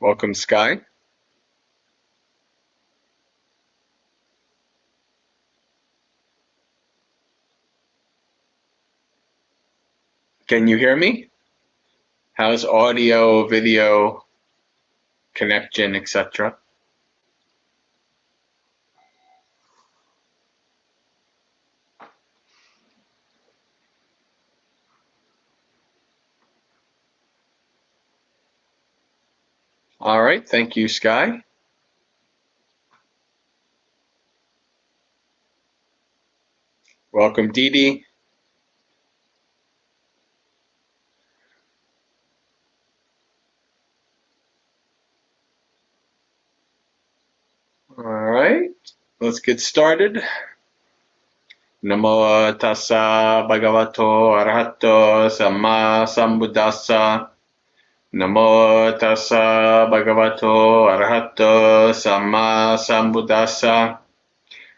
Welcome, Sky. Can you hear me? How's audio, video, connection, etc.? All right, thank you, Sky. Welcome, Dee Dee. All right, let's get started. Namo tassa bhagavato arahato samma sambuddhassa. Namo tassa bhagavato arahato samma sambuddhassa.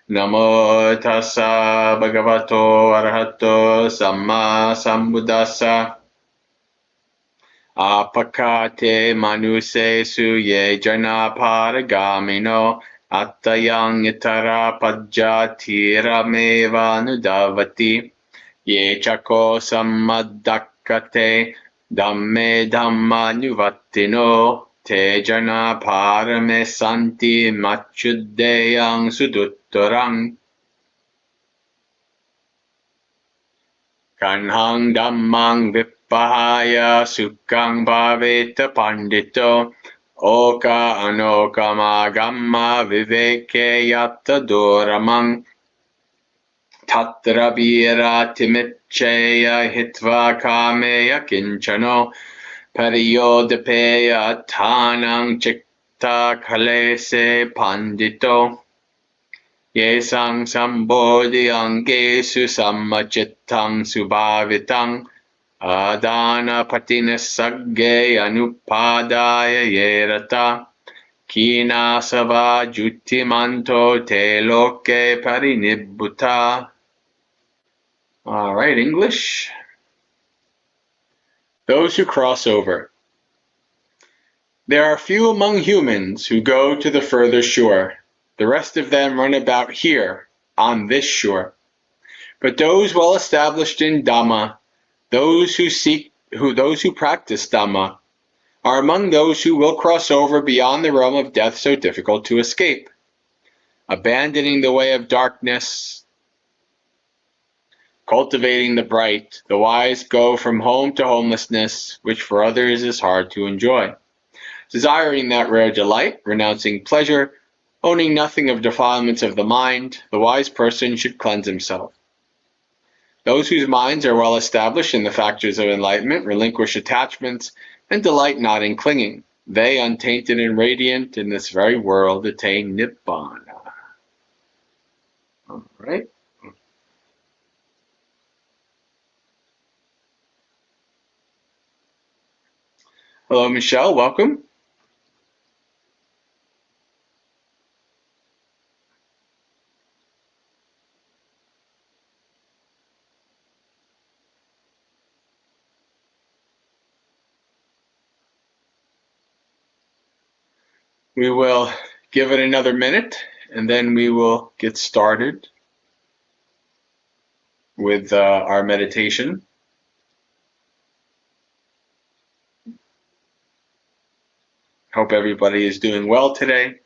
Namo tassa bhagavato arahato samma sambuddhassa. Apakate manuse suye jana paragamino attayang itara pajjatira meva nudavati ye chako sammadakate dhamme dhamma nuvattino te jana parame santi machuddeyang suduttarang kanhang dhammang vippahaya sukhang bhaveta pandito oka anokama gamma viveke yatta doramang tatra vira timiccheya hitva kameya kinchano pariyodapeya tanang chitta kalese pandito yesang sambodhi angesu sammachittang subhavitang adana patina sagge anupadaya yerata kinasava juttimanto te loke parinibbuta. All right, English. Those who cross over. There are few among humans who go to the further shore. The rest of them run about here, on this shore. But those well established in Dhamma, those who practice Dhamma, are among those who will cross over beyond the realm of death so difficult to escape. Abandoning the way of darkness, cultivating the bright, the wise go from home to homelessness, which for others is hard to enjoy. Desiring that rare delight, renouncing pleasure, owning nothing of defilements of the mind, the wise person should cleanse himself. Those whose minds are well established in the factors of enlightenment relinquish attachments and delight not in clinging. They, untainted and radiant in this very world, attain Nibbana. All right. Hello, Michelle. Welcome. We will give it another minute, and then we will get started with our meditation. Hope everybody is doing well today.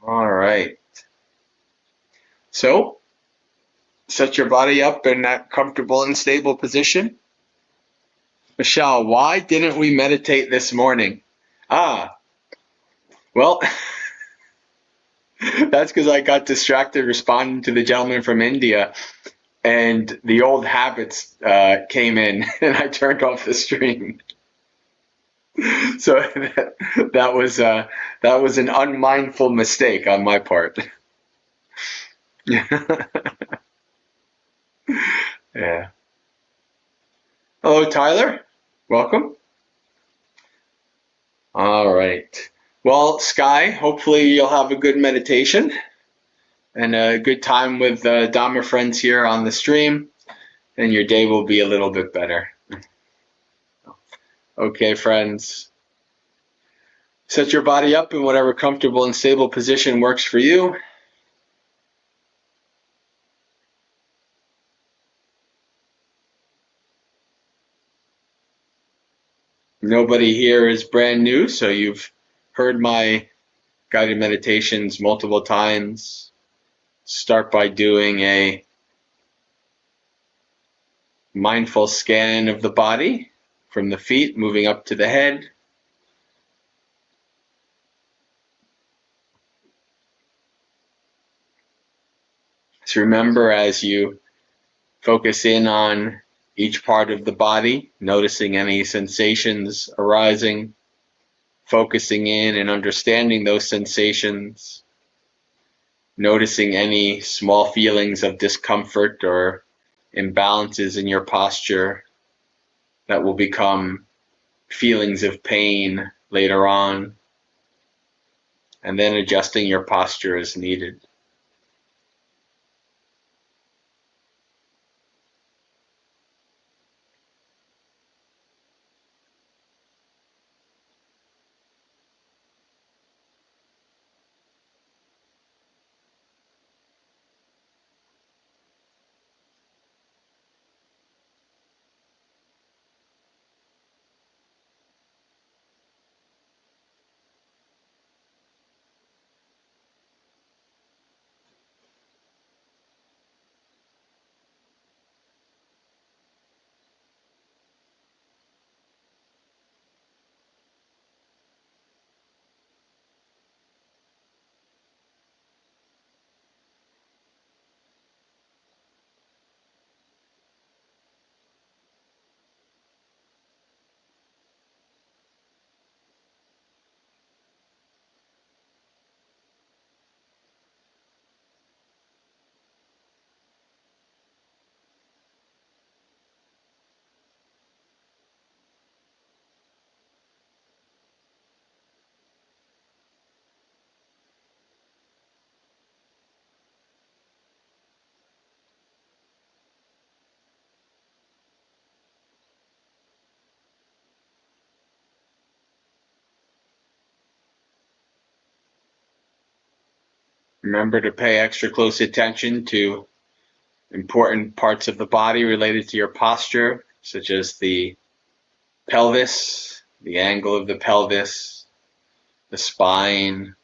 All right. So, set your body up in that comfortable and stable position. Michelle, why didn't we meditate this morning? Well, that's because I got distracted responding to the gentleman from India, and the old habits came in, and I turned off the stream. So that was an unmindful mistake on my part. Yeah. Hello, Tyler. Welcome. All right. Well, Sky, hopefully you'll have a good meditation and a good time with Dhamma friends here on the stream, and your day will be a little bit better. Okay, friends. Set your body up in whatever comfortable and stable position works for you. Nobody here is brand new, so you've heard my guided meditations multiple times. Start by doing a mindful scan of the body from the feet moving up to the head. So remember, as you focus in on each part of the body, noticing any sensations arising, focusing in and understanding those sensations, noticing any small feelings of discomfort or imbalances in your posture that will become feelings of pain later on, and then adjusting your posture as needed. Remember to pay extra close attention to important parts of the body related to your posture, such as the pelvis, the angle of the pelvis, the spine.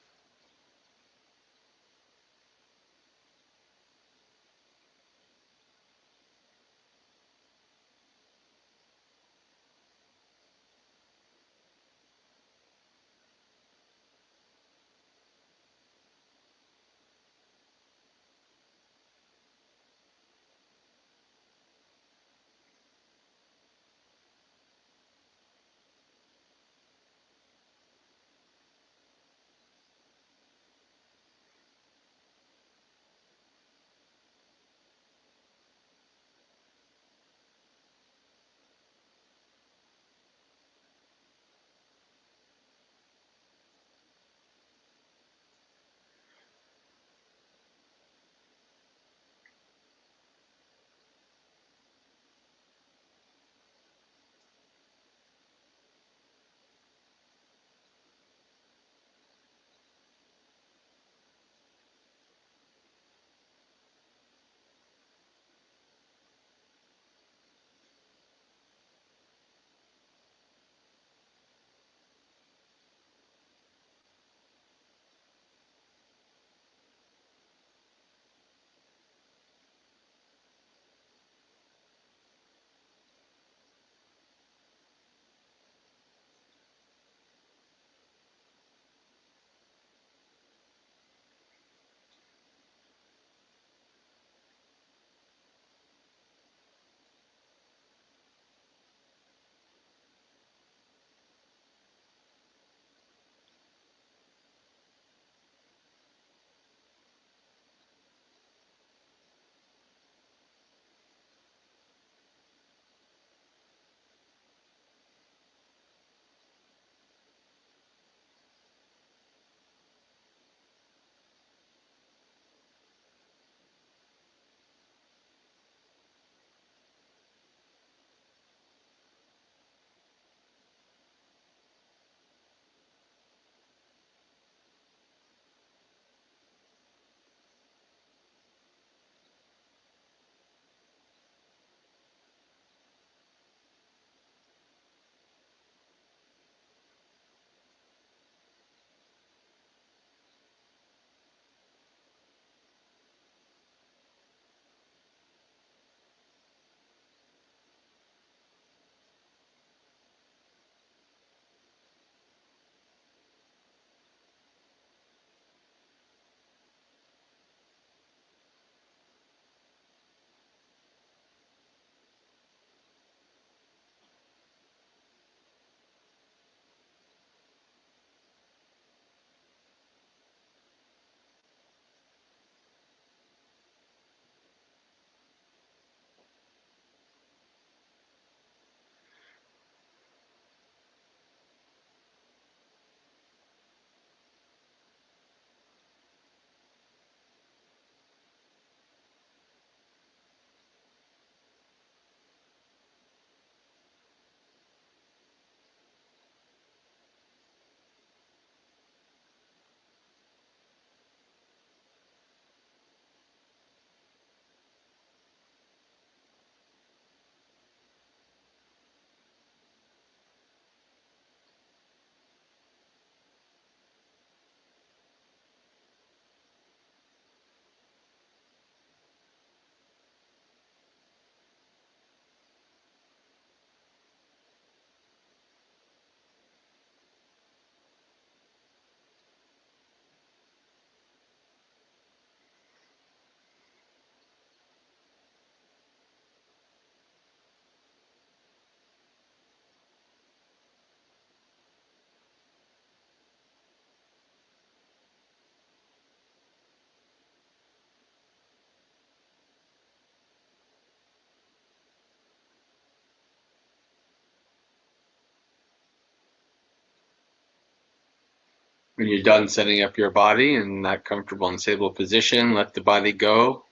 When you're done setting up your body in that comfortable and stable position, let the body go.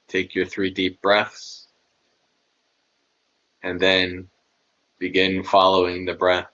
Take your 3 deep breaths, and then begin following the breath.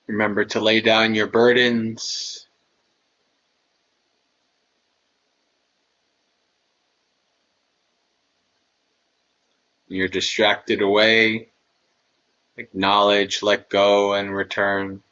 Remember to lay down your burdens. When you're distracted away, acknowledge, let go, and return.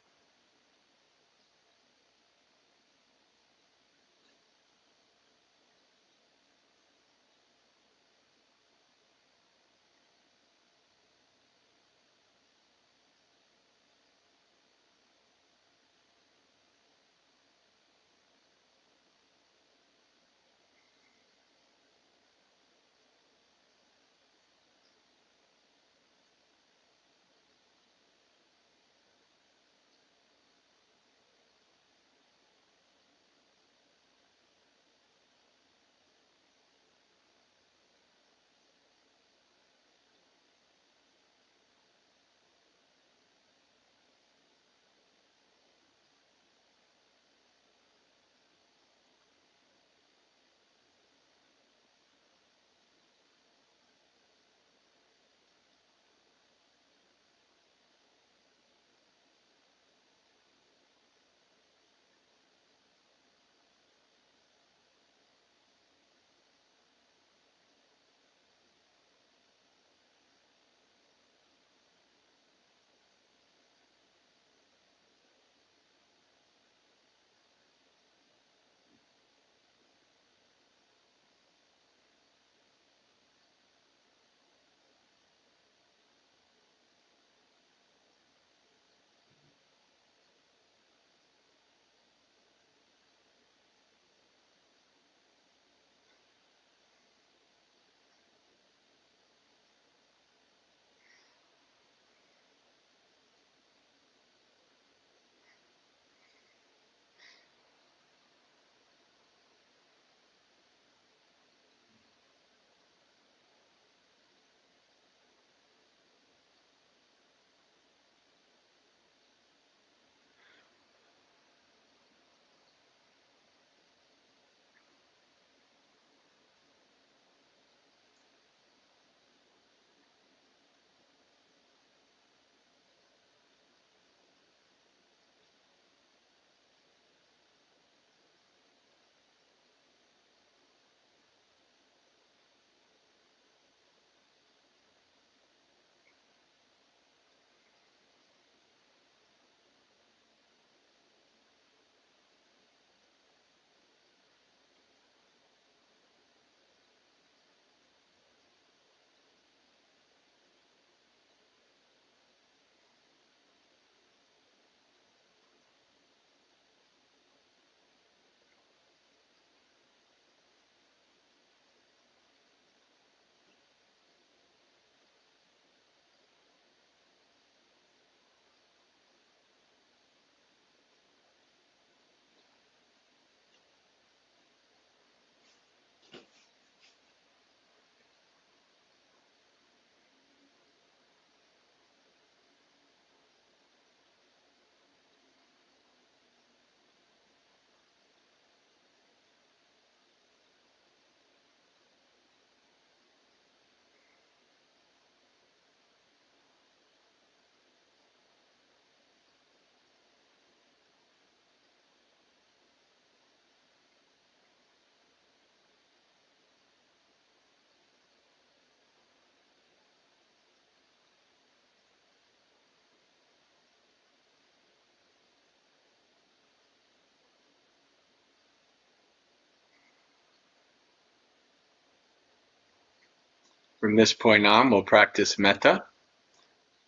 From this point on, we'll practice metta,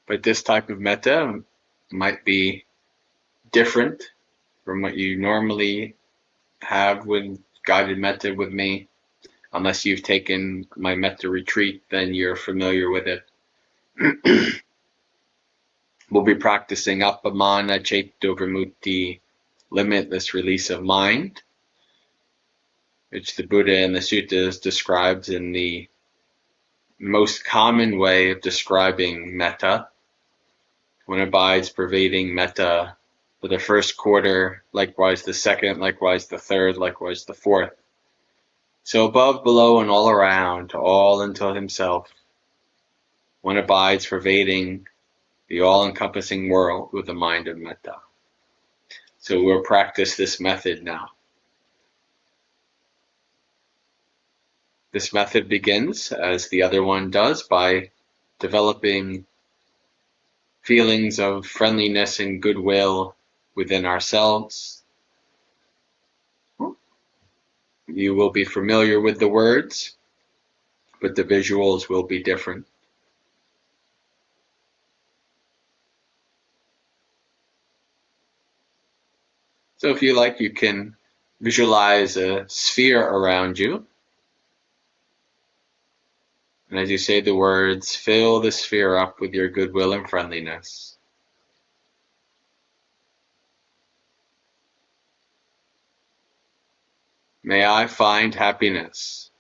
but this type of metta might be different from what you normally have with guided metta with me. Unless you've taken my metta retreat, then you're familiar with it. We'll be practicing Appamana Ceto Vimutti, limitless release of mind, which the Buddha in the suttas describes in the most common way of describing metta. One abides pervading metta for the first quarter, likewise the second, likewise the third, likewise the fourth. So above, below, and all around, all until himself, one abides pervading the all-encompassing world with the mind of metta. So we'll practice this method now. This method begins, as the other one does, by developing feelings of friendliness and goodwill within ourselves. You will be familiar with the words, but the visuals will be different. So if you like, you can visualize a sphere around you. And as you say the words, fill the sphere up with your goodwill and friendliness. May I find happiness.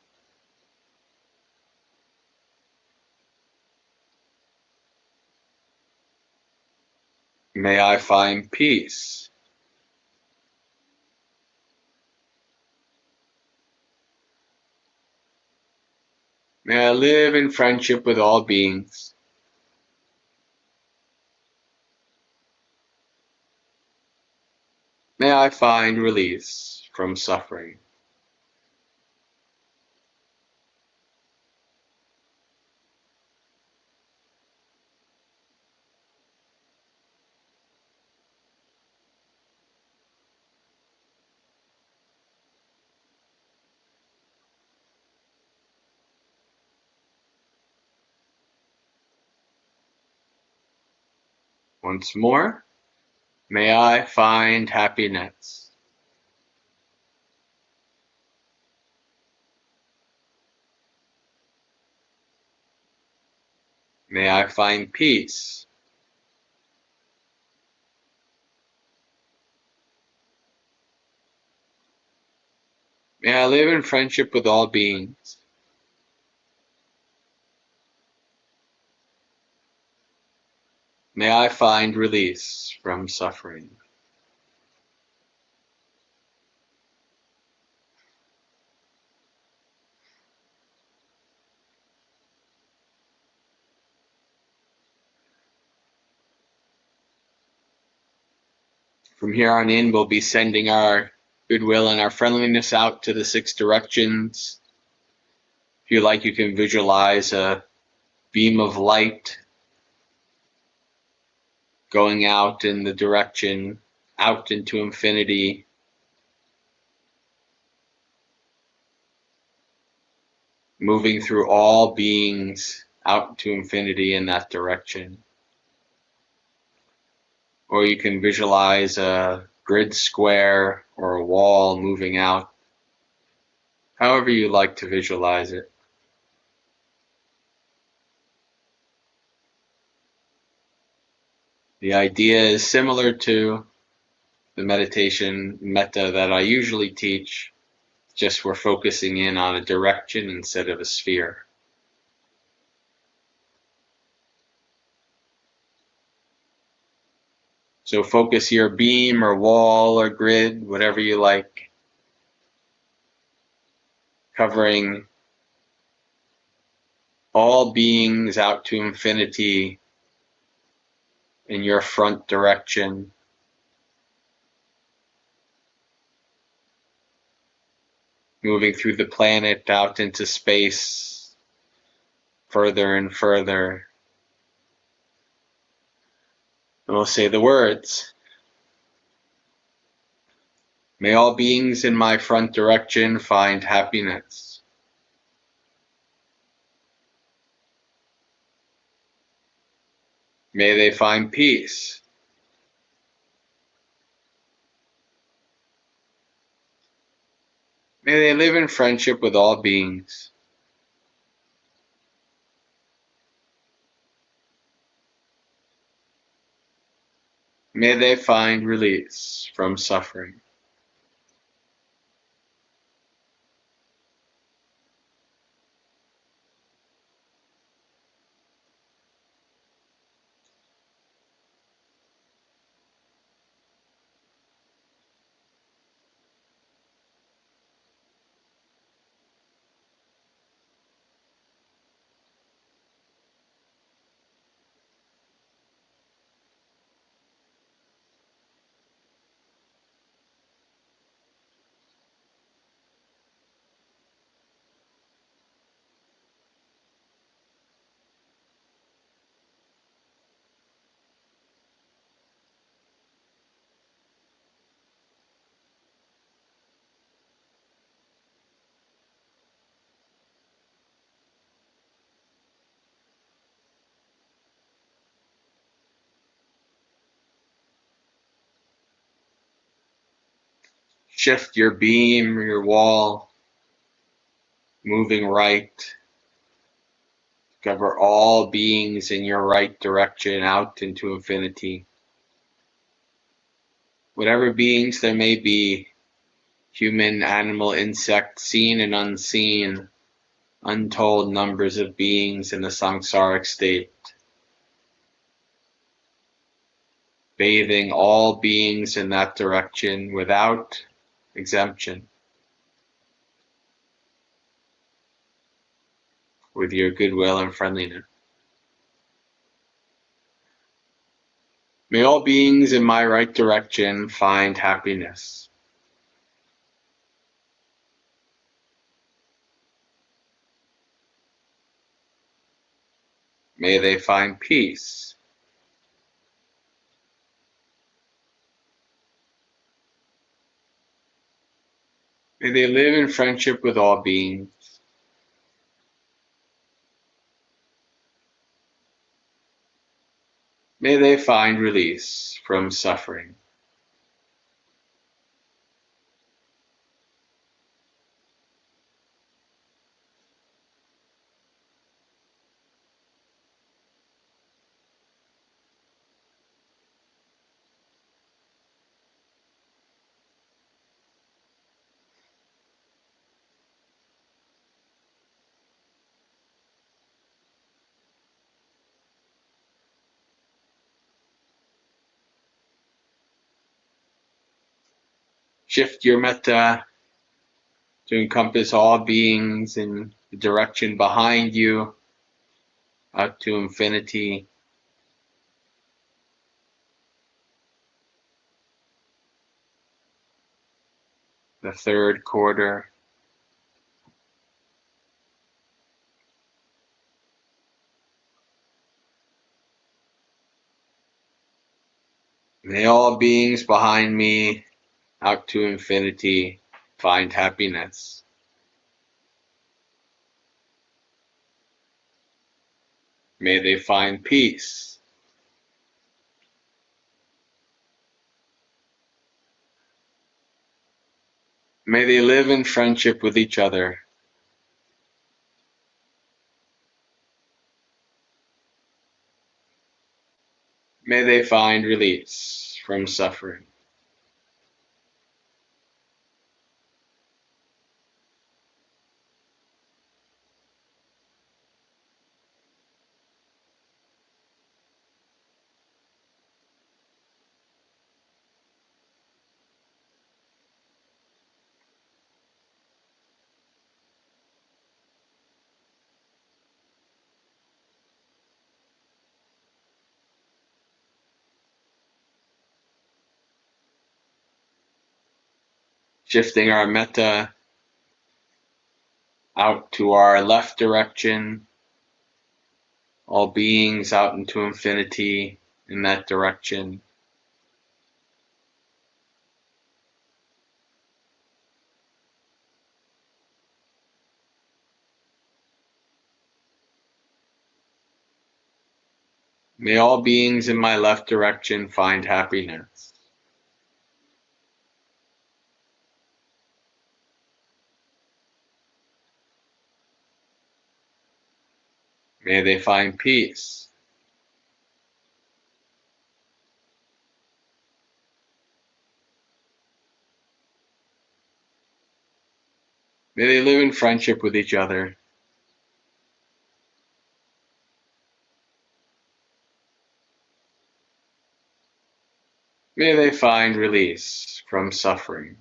May I find peace. May I live in friendship with all beings. May I find release from suffering. Once more, may I find happiness. May I find peace. May I live in friendship with all beings. May I find release from suffering. From here on in, we'll be sending our goodwill and our friendliness out to the 6 directions. If you like, you can visualize a beam of light going out in the direction, out into infinity. Moving through all beings out to infinity in that direction. Or you can visualize a grid square or a wall moving out, however you like to visualize it. The idea is similar to the meditation metta that I usually teach, just we're focusing in on a direction instead of a sphere. So focus your beam or wall or grid, whatever you like, covering all beings out to infinity in your front direction. Moving through the planet out into space, further and further. And we'll say the words. May all beings in my front direction find happiness. May they find peace. May they live in friendship with all beings. May they find release from suffering. Shift your beam, your wall, moving right. Cover all beings in your right direction out into infinity. Whatever beings there may be, human, animal, insect, seen and unseen, untold numbers of beings in the samsaric state, bathing all beings in that direction without exemption, with your goodwill and friendliness. May all beings in my right direction find happiness. May they find peace. May they live in friendship with all beings. May they find release from suffering. Shift your metta to encompass all beings in the direction behind you, out to infinity. The third quarter. May all beings behind me, out to infinity, find happiness. May they find peace. May they live in friendship with each other. May they find release from suffering. Shifting our metta out to our left direction, all beings out into infinity in that direction. May all beings in my left direction find happiness. May they find peace. May they live in friendship with each other. May they find release from suffering.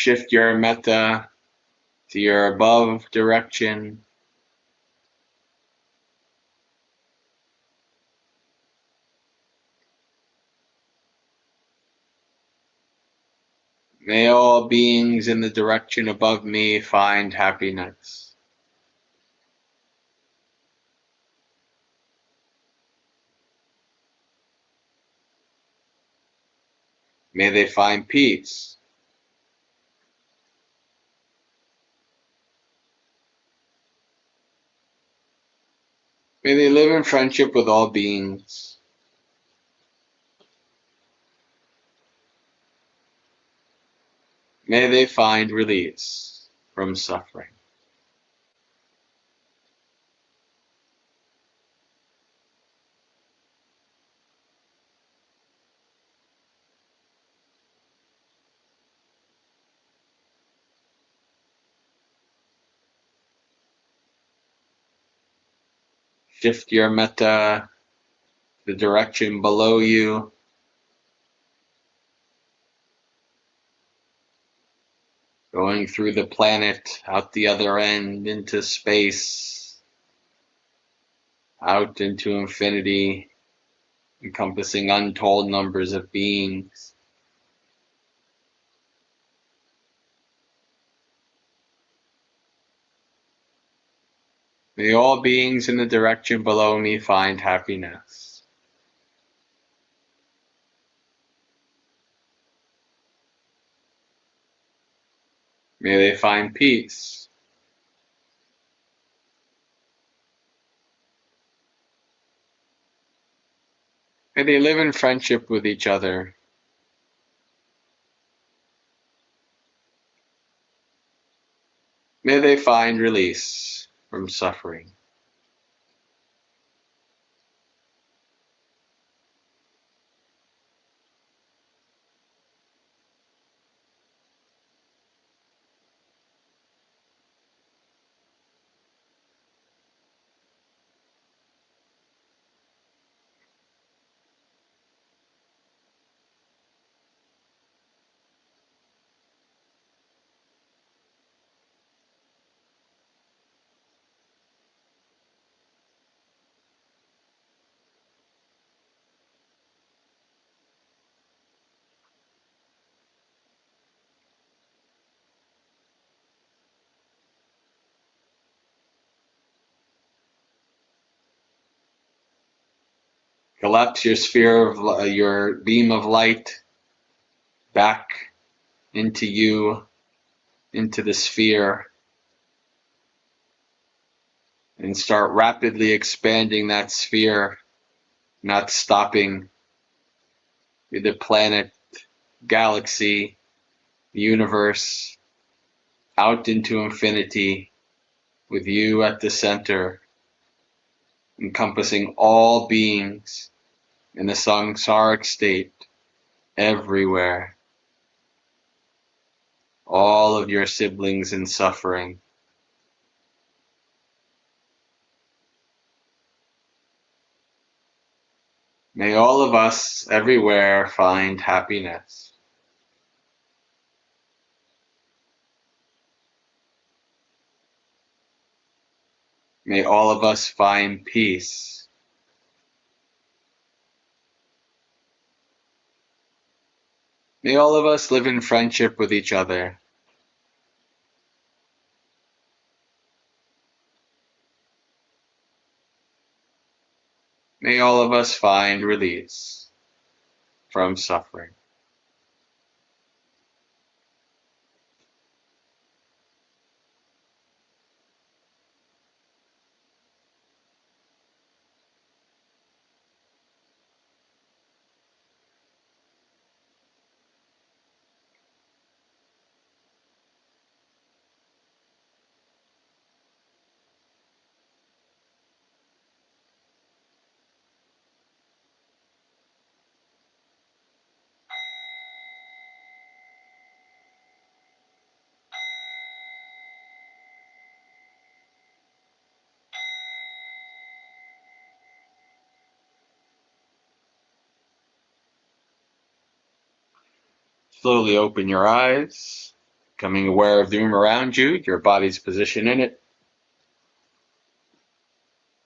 Shift your metta to your above direction. May all beings in the direction above me find happiness. May they find peace. May they live in friendship with all beings. May they find release from suffering. Shift your metta to the direction below you. Going through the planet, out the other end, into space, out into infinity, encompassing untold numbers of beings. May all beings in the direction below me find happiness. May they find peace. May they live in friendship with each other. May they find release from suffering. Collapse your sphere of your beam of light back into you, into the sphere, and start rapidly expanding that sphere, not stopping with the planet, galaxy, universe, out into infinity, with you at the center, encompassing all beings in the samsaric state, everywhere, all of your siblings in suffering. May all of us everywhere find happiness. May all of us find peace. May all of us live in friendship with each other. May all of us find release from suffering. Slowly open your eyes, becoming aware of the room around you, your body's position in it.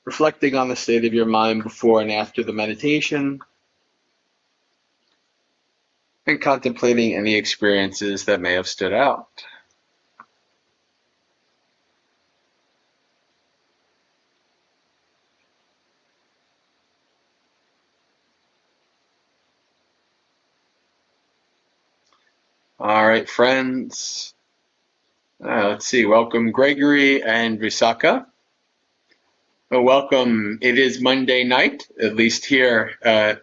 Reflecting on the state of your mind before and after the meditation, and contemplating any experiences that may have stood out. All right, friends. Let's see. Welcome, Gregory and Visaka. Welcome. It is Monday night, at least here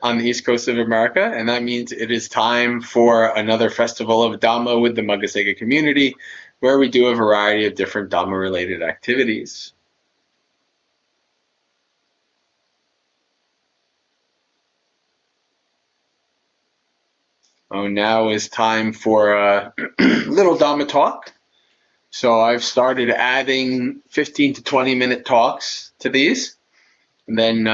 on the East Coast of America, and that means it is time for another festival of Dhamma with the Magasiga community, where we do a variety of different Dhamma-related activities. Now is time for a little Dhamma talk. So I've started adding 15 to 20-minute talks to these. And then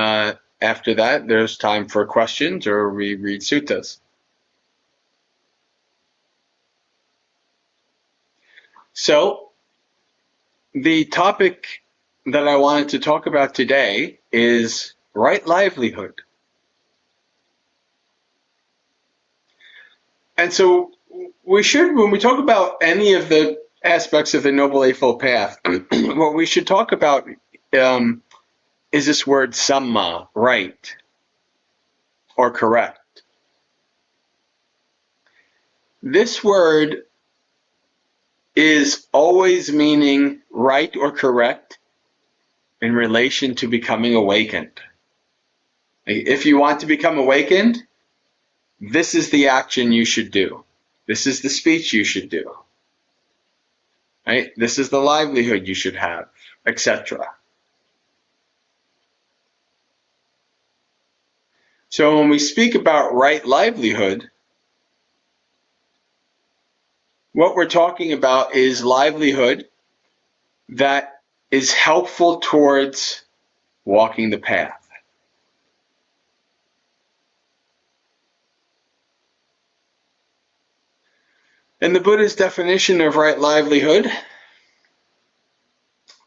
after that, there's time for questions or we read suttas. So the topic that I wanted to talk about today is right livelihood. And so we should, when we talk about any of the aspects of the Noble Eightfold Path, what we should talk about is this word samma, right, or correct. This word is always meaning right or correct in relation to becoming awakened. If you want to become awakened, this is the action you should do. This is the speech you should do. Right? This is the livelihood you should have, etc. So when we speak about right livelihood, what we're talking about is livelihood that is helpful towards walking the path. In the Buddha's definition of right livelihood,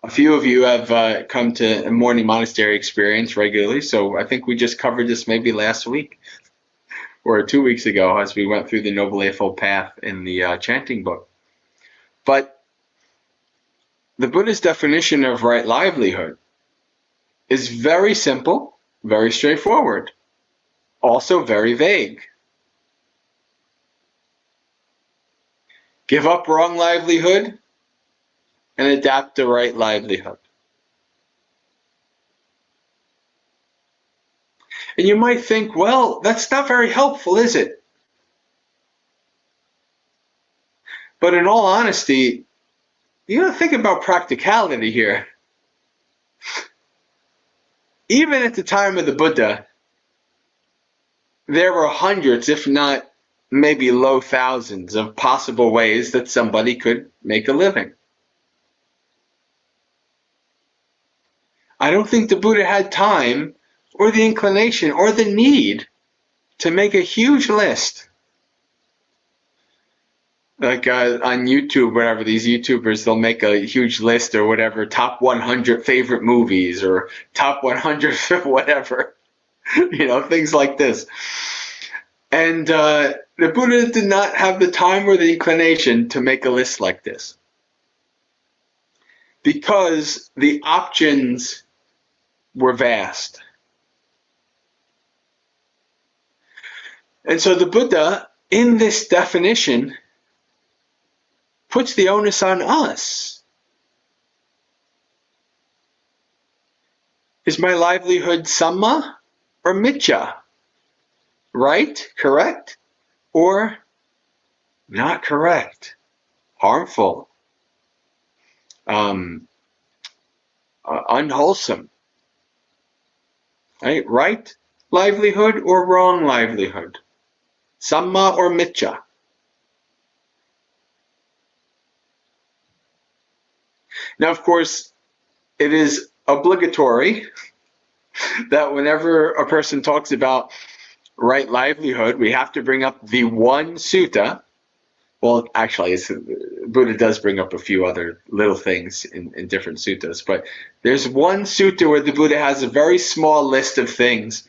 a few of you have come to a morning monastery experience regularly, so I think we just covered this maybe last week or 2 weeks ago as we went through the Noble Eightfold Path in the chanting book. But the Buddha's definition of right livelihood is very simple, very straightforward, also very vague. Give up wrong livelihood and adapt the right livelihood. And you might think, well, that's not very helpful, is it? But in all honesty, you gotta think about practicality here. Even at the time of the Buddha, there were hundreds, if not maybe low thousands, of possible ways that somebody could make a living. I don't think the Buddha had time or the inclination or the need to make a huge list Like on YouTube, whatever, these YouTubers, they'll make a huge list or whatever, top 100 favorite movies or top 100 whatever, things like this. And the Buddha did not have the time or the inclination to make a list like this, because the options were vast. And so the Buddha, in this definition, puts the onus on us. Is my livelihood samma or micca? Right? Correct? Or not correct? Harmful? Unwholesome? Right livelihood or wrong livelihood? Samma or micca? Now, of course, it is obligatory that whenever a person talks about right livelihood, we have to bring up the one sutta. Well, actually, Buddha does bring up a few other little things in different suttas, but there's one sutta where the Buddha has a very small list of things,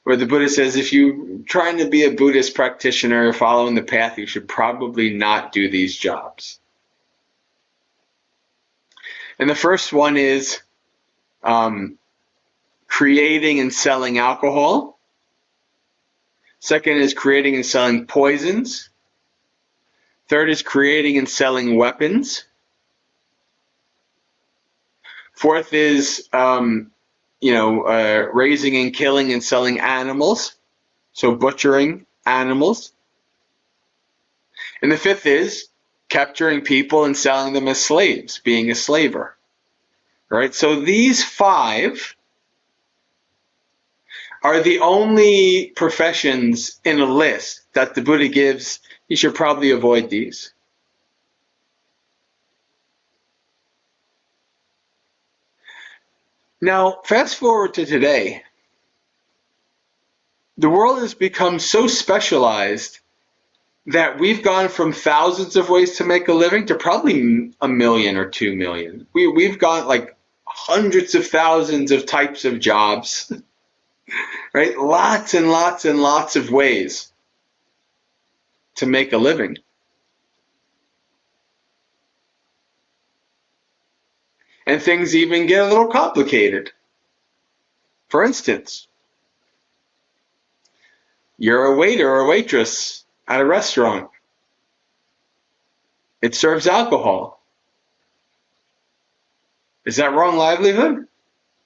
where the Buddha says if you're trying to be a Buddhist practitioner following the path, you should probably not do these jobs. And the first one is creating and selling alcohol. Second is creating and selling poisons. Third is creating and selling weapons. Fourth is raising and killing and selling animals, so butchering animals. And the fifth is capturing people and selling them as slaves, being a slaver. Right? So these 5 are the only professions in a list that the Buddha gives. You should probably avoid these. Now, fast forward to today. The world has become so specialized that we've gone from thousands of ways to make a living to probably 1 million or 2 million. We've got like hundreds of thousands of types of jobs, right? Lots and lots and lots of ways to make a living. And things even get a little complicated. For instance, you're a waiter or a waitress at a restaurant. It serves alcohol. Is that wrong livelihood?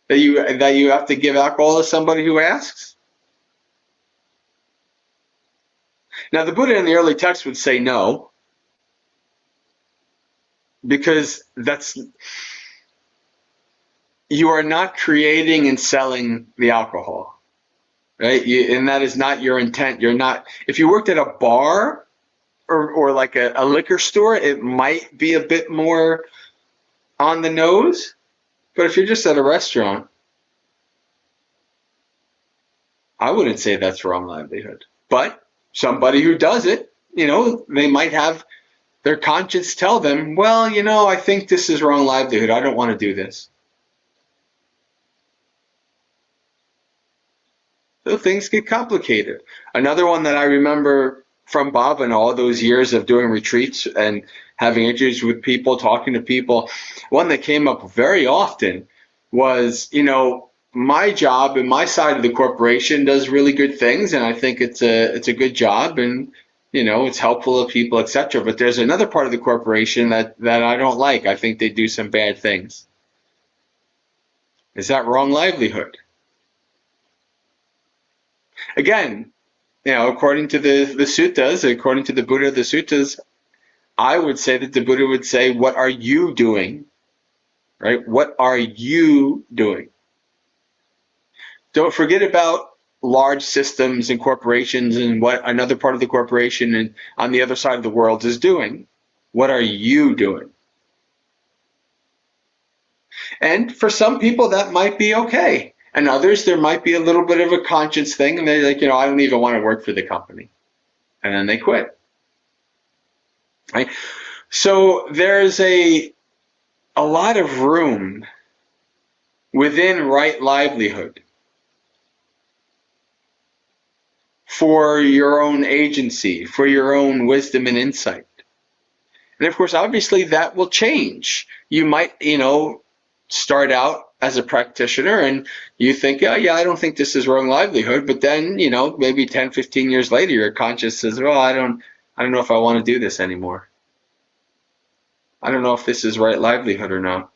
That you have to give alcohol to somebody who asks? Now, the Buddha in the early text would say no, because you are not creating and selling the alcohol, right? And that is not your intent. You're not. If you worked at a bar or like a liquor store, it might be a bit more on the nose. But if you're just at a restaurant, I wouldn't say that's wrong livelihood. But somebody who does it, they might have their conscience tell them, well, I think this is wrong livelihood. I don't want to do this. So things get complicated. Another one that I remember from Bob and all those years of doing retreats and having interviews with people, talking to people, one that came up very often was, my job and my side of the corporation does really good things, and I think it's a good job, and it's helpful to people, etc. But there's another part of the corporation that I don't like. I think they do some bad things. Is that wrong livelihood? Again, according to the suttas, according to the Buddha of the suttas, I would say that the Buddha would say, what are you doing? Right? What are you doing? Don't forget about large systems and corporations and what another part of the corporation and on the other side of the world is doing. What are you doing? And for some people, that might be okay. And others, there might be a little bit of a conscience thing, and they're like, I don't even want to work for the company. And then they quit. right? So there's a lot of room within right livelihood for your own agency, for your own wisdom and insight. And of course, obviously that will change. You might, start out as a practitioner and you think, yeah, I don't think this is wrong livelihood. But then, maybe 10, 15 years later, your conscience says, well, I don't know if I want to do this anymore. I don't know if this is right livelihood or not.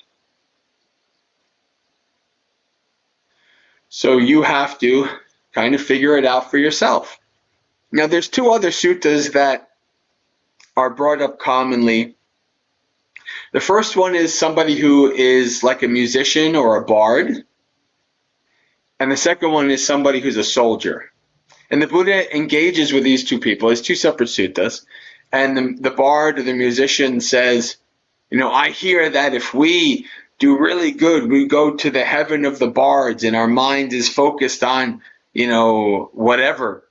So you have to kind of figure it out for yourself. Now, there's two other suttas that are brought up commonly. The first one is somebody who is like a musician or a bard. And the second one is somebody who's a soldier. And the Buddha engages with these two people. It's two separate suttas. And the bard or the musician says, I hear that if we do really good, we go to the heaven of the bards and our mind is focused on, whatever,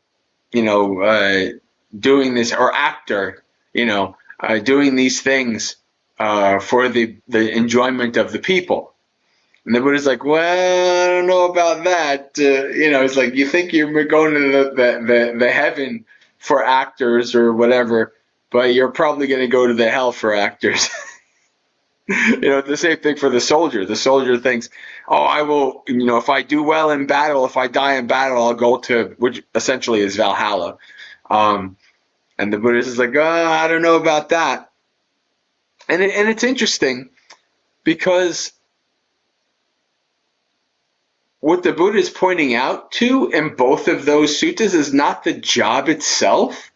doing this, or actor, doing these things for the enjoyment of the people. And the Buddha's like, well, I don't know about that. It's like, you think you're going to the heaven for actors or whatever, but you're probably going to go to the hell for actors. The same thing for the soldier. The soldier thinks, oh, I will, if I do well in battle, if I die in battle, I'll go to, which essentially is Valhalla. And the Buddhist is like, I don't know about that. And it's interesting because what the Buddha is pointing out to in both of those suttas is not the job itself,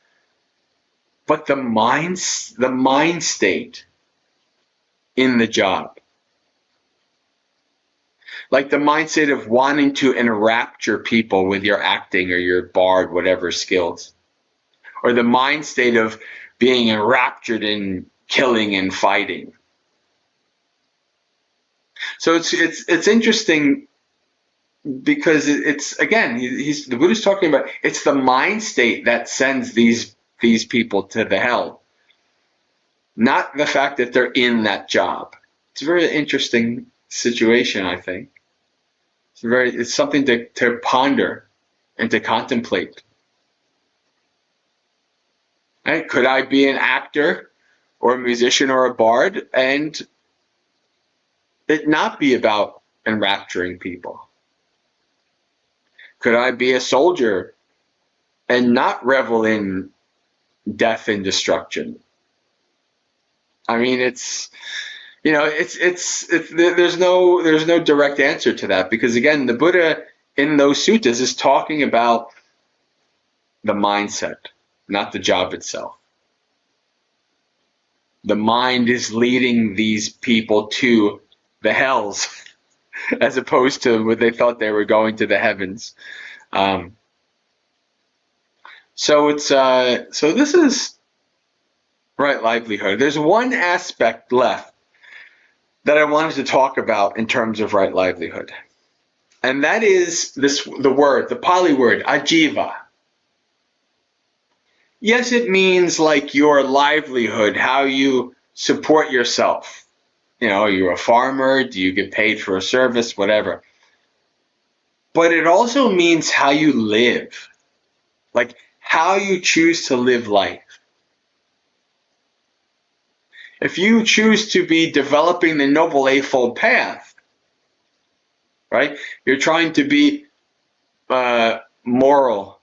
but the mind state in the job. Like the mind state of wanting to enrapture people with your acting or your bard, whatever skills. Or the mind state of being enraptured in killing and fighting. So it's interesting because it's again, the Buddha's talking about, it's the mind state that sends these people to the hell, not the fact that they're in that job. It's a very interesting situation, I think. It's something to ponder and to contemplate. Right? Could I be an actor or a musician or a bard and it not be about enrapturing people? Could I be a soldier and not revel in death and destruction? I mean, there's no direct answer to that, because again, the Buddha in those suttas is talking about the mindset, not the job itself. The mind is leading these people to the hells as opposed to what they thought they were going to the heavens. So this is right livelihood. There's one aspect left that I wanted to talk about in terms of right livelihood. And that is the Pali word, ajiva. Yes, it means like your livelihood, how you support yourself. Are you a farmer? Do you get paid for a service? Whatever. But it also means how you live, like how you choose to live life. If you choose to be developing the Noble Eightfold Path, right? You're trying to be moral.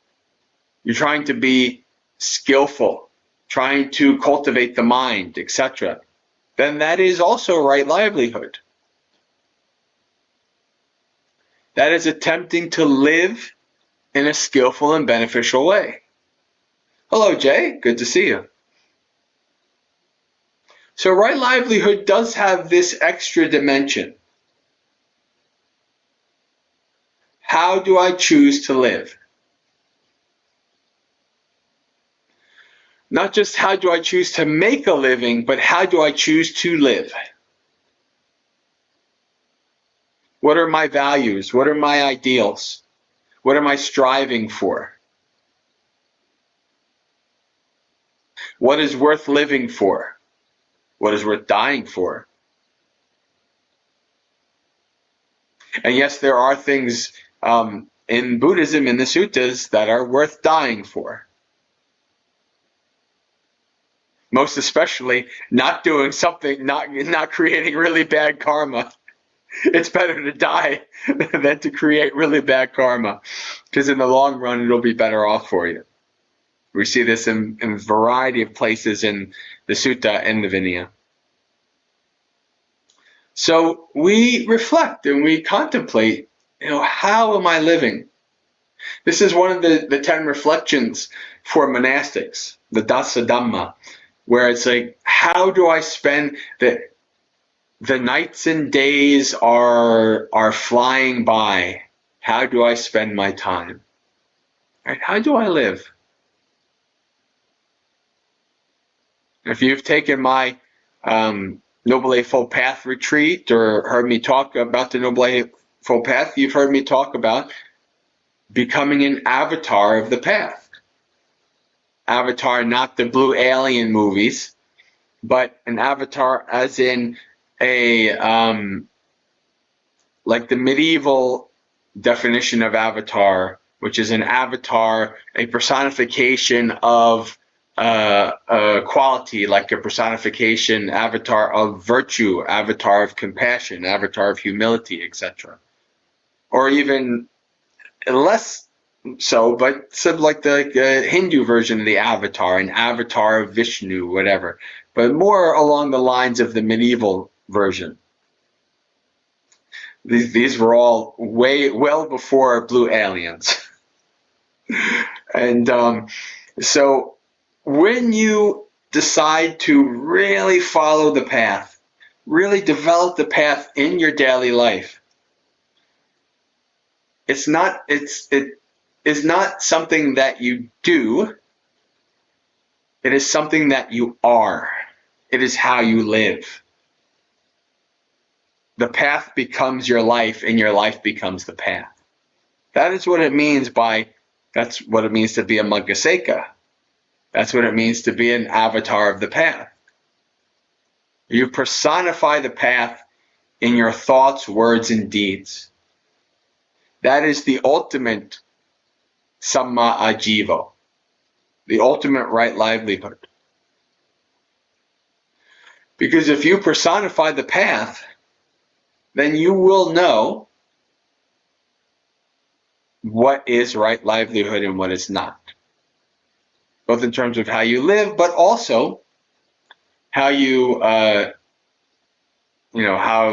You're trying to be skillful, trying to cultivate the mind, etc. Then that is also right livelihood. That is attempting to live in a skillful and beneficial way. Hello, Jay. Good to see you. So right livelihood does have this extra dimension. How do I choose to live? Not just how do I choose to make a living, but how do I choose to live? What are my values? What are my ideals? What am I striving for? What is worth living for? What is worth dying for? And yes, there are things in Buddhism, in the suttas, that are worth dying for. Most especially not doing something, not creating really bad karma. It's better to die than to create really bad karma, because in the long run, it'll be better off for you. We see this in a variety of places in the sutta and the Vinaya. So we reflect and we contemplate, how am I living? This is one of the 10 reflections for monastics, the Dasa Dhamma, where it's like, how do I spend the nights and days are flying by. How do I spend my time? Right? How do I live? If you've taken my Noble Eightfold Path retreat or heard me talk about the Noble Eightfold Path, you've heard me talk about becoming an avatar of the path. Avatar, not the blue alien movies, but an avatar as in a like the medieval definition of avatar, which is an avatar, a personification of a quality, like a personification, avatar of virtue, avatar of compassion, avatar of humility, etc. Or even less so, but sort of like the Hindu version of the avatar, an avatar of Vishnu, whatever, but more along the lines of the medieval version. These were all well before blue aliens. And so when you decide to really follow the path, really develop the path in your daily life, it is not something that you do. It is something that you are. It is how you live. The path becomes your life, and your life becomes the path. That is what it means that's what it means to be a Maggaseka. That's what it means to be an avatar of the path. You personify the path in your thoughts, words, and deeds. That is the ultimate Samma Ajivo, the ultimate right livelihood. Because if you personify the path, then you will know what is right livelihood and what is not. Both in terms of how you live, but also how you, how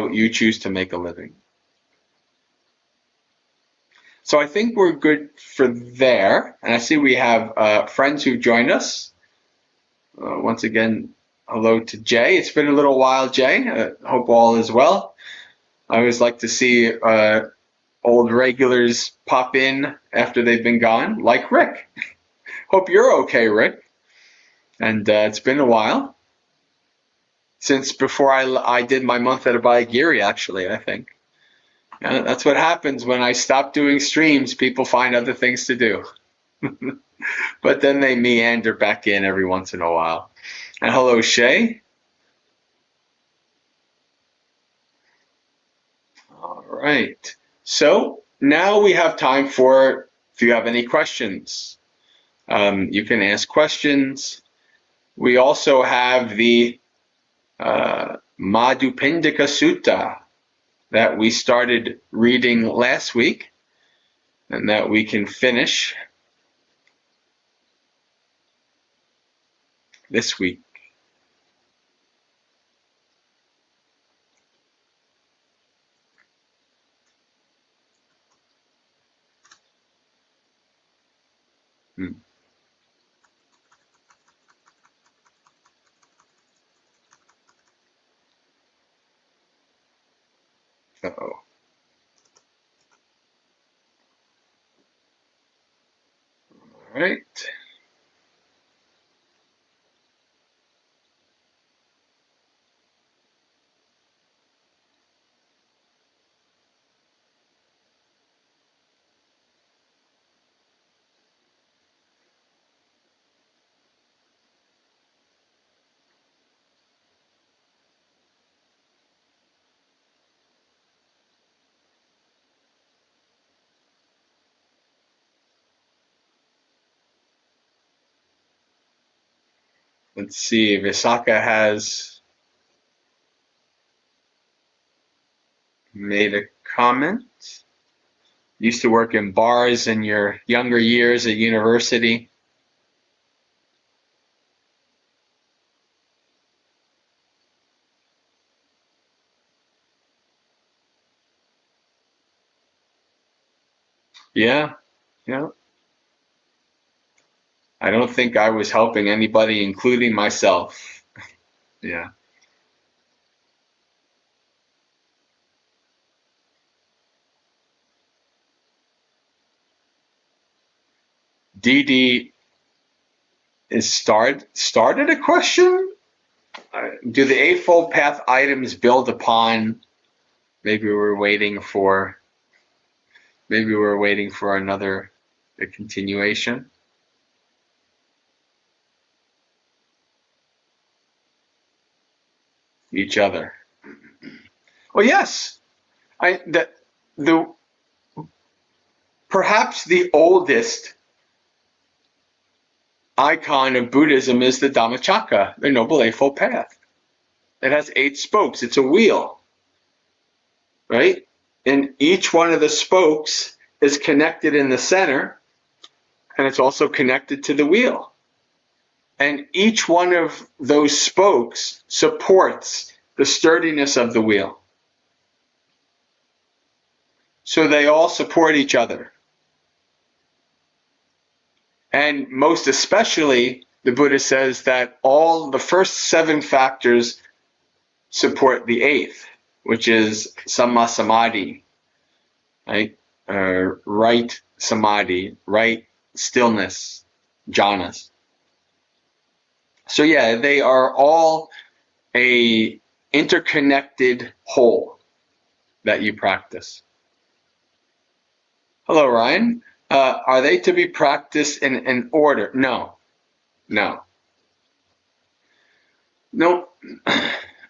you choose to make a living. So I think we're good for there. And I see we have friends who joined us. Once again, hello to Jay. It's been a little while, Jay. Hope all is well. I always like to see old regulars pop in after they've been gone, like Rick. Hope you're okay, Rick. And it's been a while. Since before I did my month at Abhayagiri, actually, I think. That's what happens when I stop doing streams. People find other things to do. But then they meander back in every once in a while. And hello, Shay. All right. So now we have time for, if you have any questions, you can ask questions. We also have the Madhupindika Sutta that we started reading last week and that we can finish this week. Uh-oh. All right. Let's see, Visakha has made a comment. Used to work in bars in your younger years at university. Yeah, yeah. I don't think I was helping anybody, including myself. Yeah. DD is started a question? Do the Eightfold Path items build upon? Maybe we're waiting for another a continuation. Each other. Well, yes. The perhaps the oldest icon of Buddhism is the Dhammacakka, the Noble Eightfold Path. It has 8 spokes. It's a wheel, right? And each one of the spokes is connected in the center, and it's also connected to the wheel. And each one of those spokes supports the sturdiness of the wheel. So they all support each other. And most especially, the Buddha says that all the first 7 factors support the 8th, which is samma samadhi, right? Right samadhi, right stillness, jhanas. So yeah, they are all a interconnected whole that you practice. Hello, Ryan. Are they to be practiced in an order? No.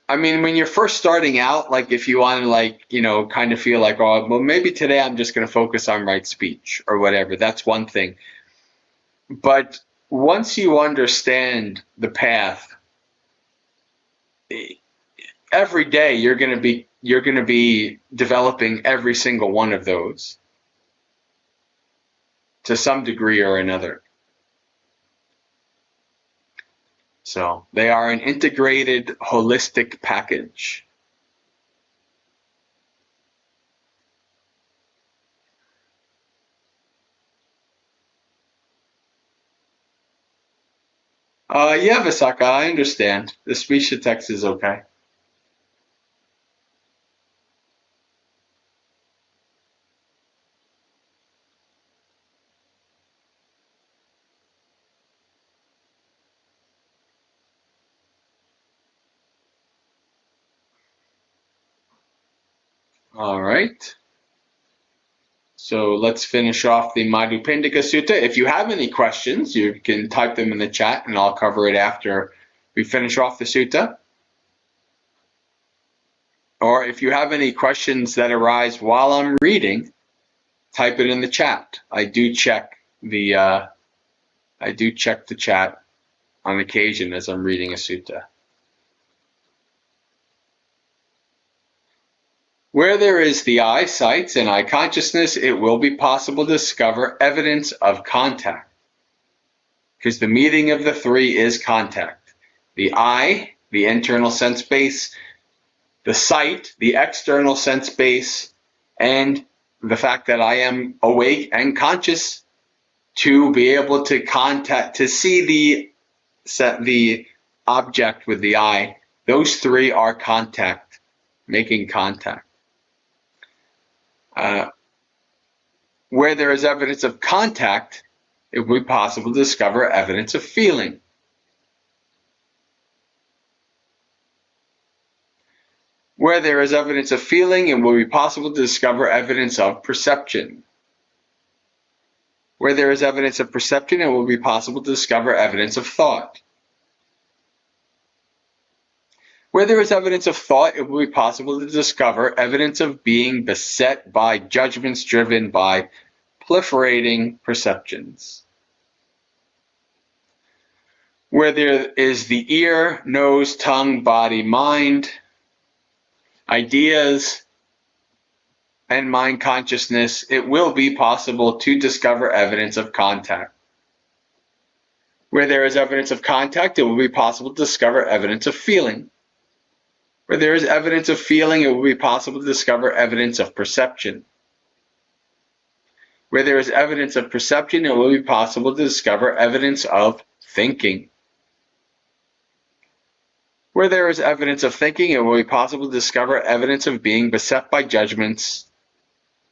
I mean, when you're first starting out, like if you want to kind of feel like, oh, well, maybe today I'm just going to focus on right speech or whatever. That's one thing. But once you understand the path, every day you're going to be developing every single one of those to some degree or another. So they are an integrated, holistic package. Yeah, Visakha, I understand. The speech to text is okay. All right. So let's finish off the Madhupindika Sutta. If you have any questions, you can type them in the chat and I'll cover it after we finish off the sutta. Or if you have any questions that arise while I'm reading, type it in the chat. I do check the chat on occasion as I'm reading a sutta. Where there is the eye, sights, and eye consciousness, it will be possible to discover evidence of contact. Because the meeting of the 3 is contact. The eye, the internal sense base, the sight, the external sense base, and the fact that I am awake and conscious to be able to see the object with the eye. Those 3 are contact, making contact. Where there is evidence of contact, it will be possible to discover evidence of feeling. Where there is evidence of feeling, it will be possible to discover evidence of perception. Where there is evidence of perception, it will be possible to discover evidence of thought. Where there is evidence of thought, it will be possible to discover evidence of being beset by judgments driven by proliferating perceptions. Where there is the ear, nose, tongue, body, mind, ideas, and mind consciousness, it will be possible to discover evidence of contact. Where there is evidence of contact, it will be possible to discover evidence of feeling. Where there is evidence of feeling, it will be possible to discover evidence of perception. Where there is evidence of perception, it will be possible to discover evidence of thinking. Where there is evidence of thinking, it will be possible to discover evidence of being beset by judgments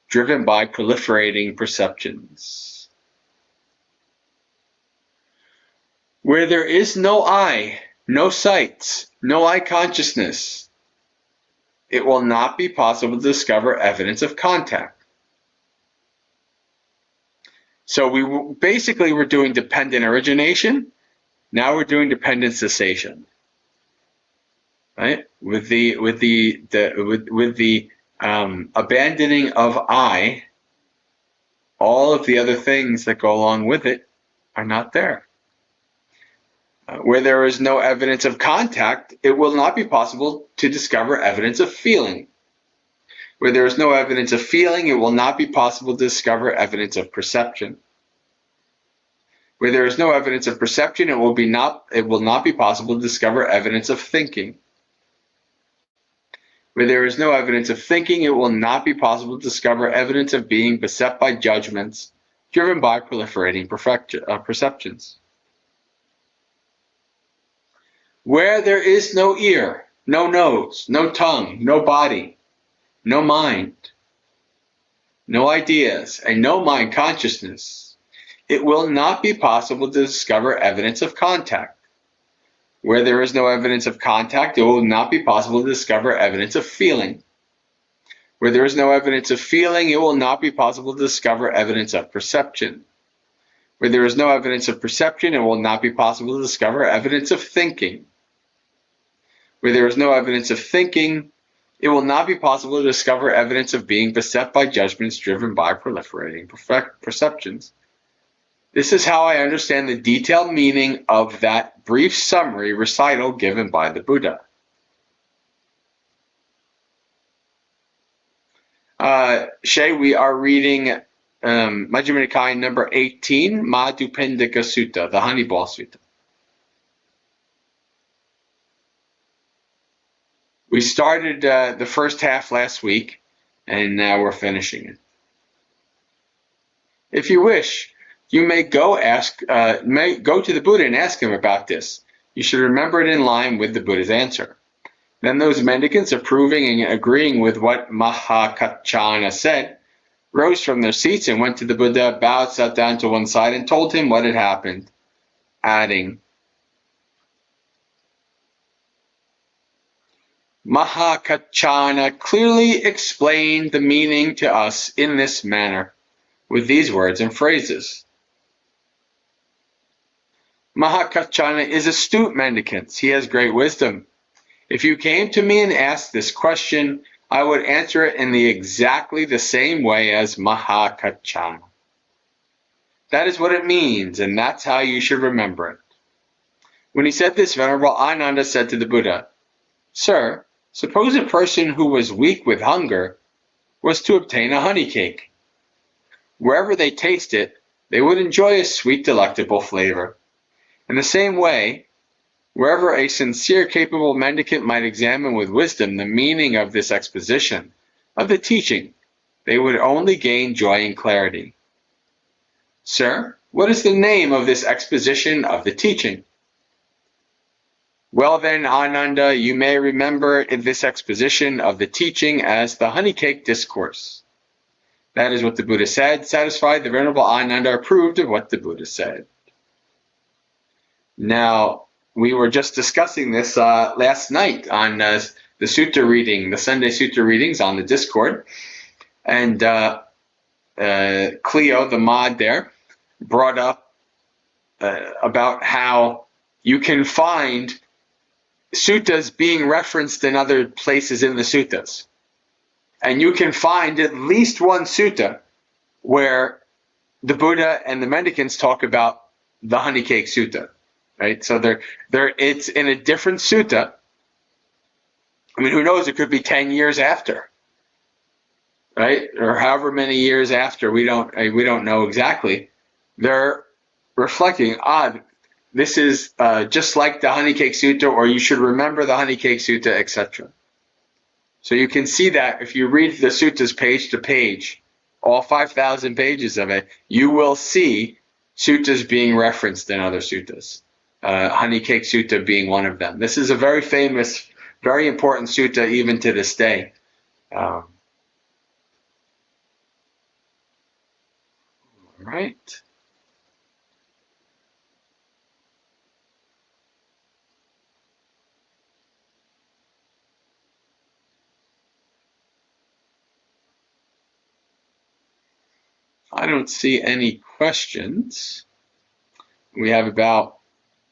driven by proliferating perceptions. Where there is no eye, no sight, no eye consciousness, it will not be possible to discover evidence of contact. So we're doing dependent origination. Now we're doing dependent cessation. Right? With the abandoning of I, all of the other things that go along with it are not there. Where there is no evidence of contact, it will not be possible to discover evidence of feeling. Where there is no evidence of feeling, it will not be possible to discover evidence of perception. Where there is no evidence of perception, it will not be possible to discover evidence of thinking. Where there is no evidence of thinking, it will not be possible to discover evidence of being beset by judgments driven by proliferating perceptions. Where there is no ear, no nose, no tongue, no body, no mind, no ideas, and no mind consciousness, it will not be possible to discover evidence of contact. Where there is no evidence of contact, it will not be possible to discover evidence of feeling. Where there is no evidence of feeling, it will not be possible to discover evidence of perception. Where there is no evidence of perception, it will not be possible to discover evidence of thinking. Where there is no evidence of thinking, it will not be possible to discover evidence of being beset by judgments driven by proliferating perceptions. This is how I understand the detailed meaning of that brief summary recital given by the Buddha. Shay, we are reading Majjhima Nikaya number 18, Madhupindika Sutta, the Honeyball Sutta. We started the first half last week, and now we're finishing it. If you wish, you may go to the Buddha and ask him about this. You should remember it in line with the Buddha's answer. Then those mendicants, approving and agreeing with what Mahakachana said, rose from their seats and went to the Buddha, bowed, sat down to one side, and told him what had happened, adding, Mahakachana clearly explained the meaning to us in this manner, with these words and phrases. Mahakachana is astute mendicant. He has great wisdom. If you came to me and asked this question, I would answer it in exactly the same way as Mahakachana. That is what it means, and that's how you should remember it. When he said this, Venerable Ananda said to the Buddha, Sir, suppose a person who was weak with hunger was to obtain a honey cake. Wherever they taste it, they would enjoy a sweet, delectable flavor. In the same way, wherever a sincere, capable mendicant might examine with wisdom the meaning of this exposition, of the teaching, they would only gain joy and clarity. Sir, what is the name of this exposition of the teaching? Well then, Ananda, you may remember this exposition of the teaching as the honey cake discourse. That is what the Buddha said. Satisfied, the Venerable Ananda approved of what the Buddha said. Now, we were just discussing this last night on the sutta reading, the Sunday sutta readings on the Discord. And Cleo, the mod there, brought up about how you can find suttas being referenced in other places in the suttas. And you can find at least one sutta where the Buddha and the mendicants talk about the honey cake sutta. right? So it's in a different sutta. I mean, who knows? It could be 10 years after, right? Or however many years after. We don't know exactly. They're reflecting, this is just like the Honey Cake Sutta, or you should remember the Honey Cake Sutta, etc. So you can see that if you read the suttas page to page, all 5,000 pages of it, you will see suttas being referenced in other suttas. Honey Cake Sutta being one of them. This is a very famous, very important sutta even to this day. Right. I don't see any questions. We have about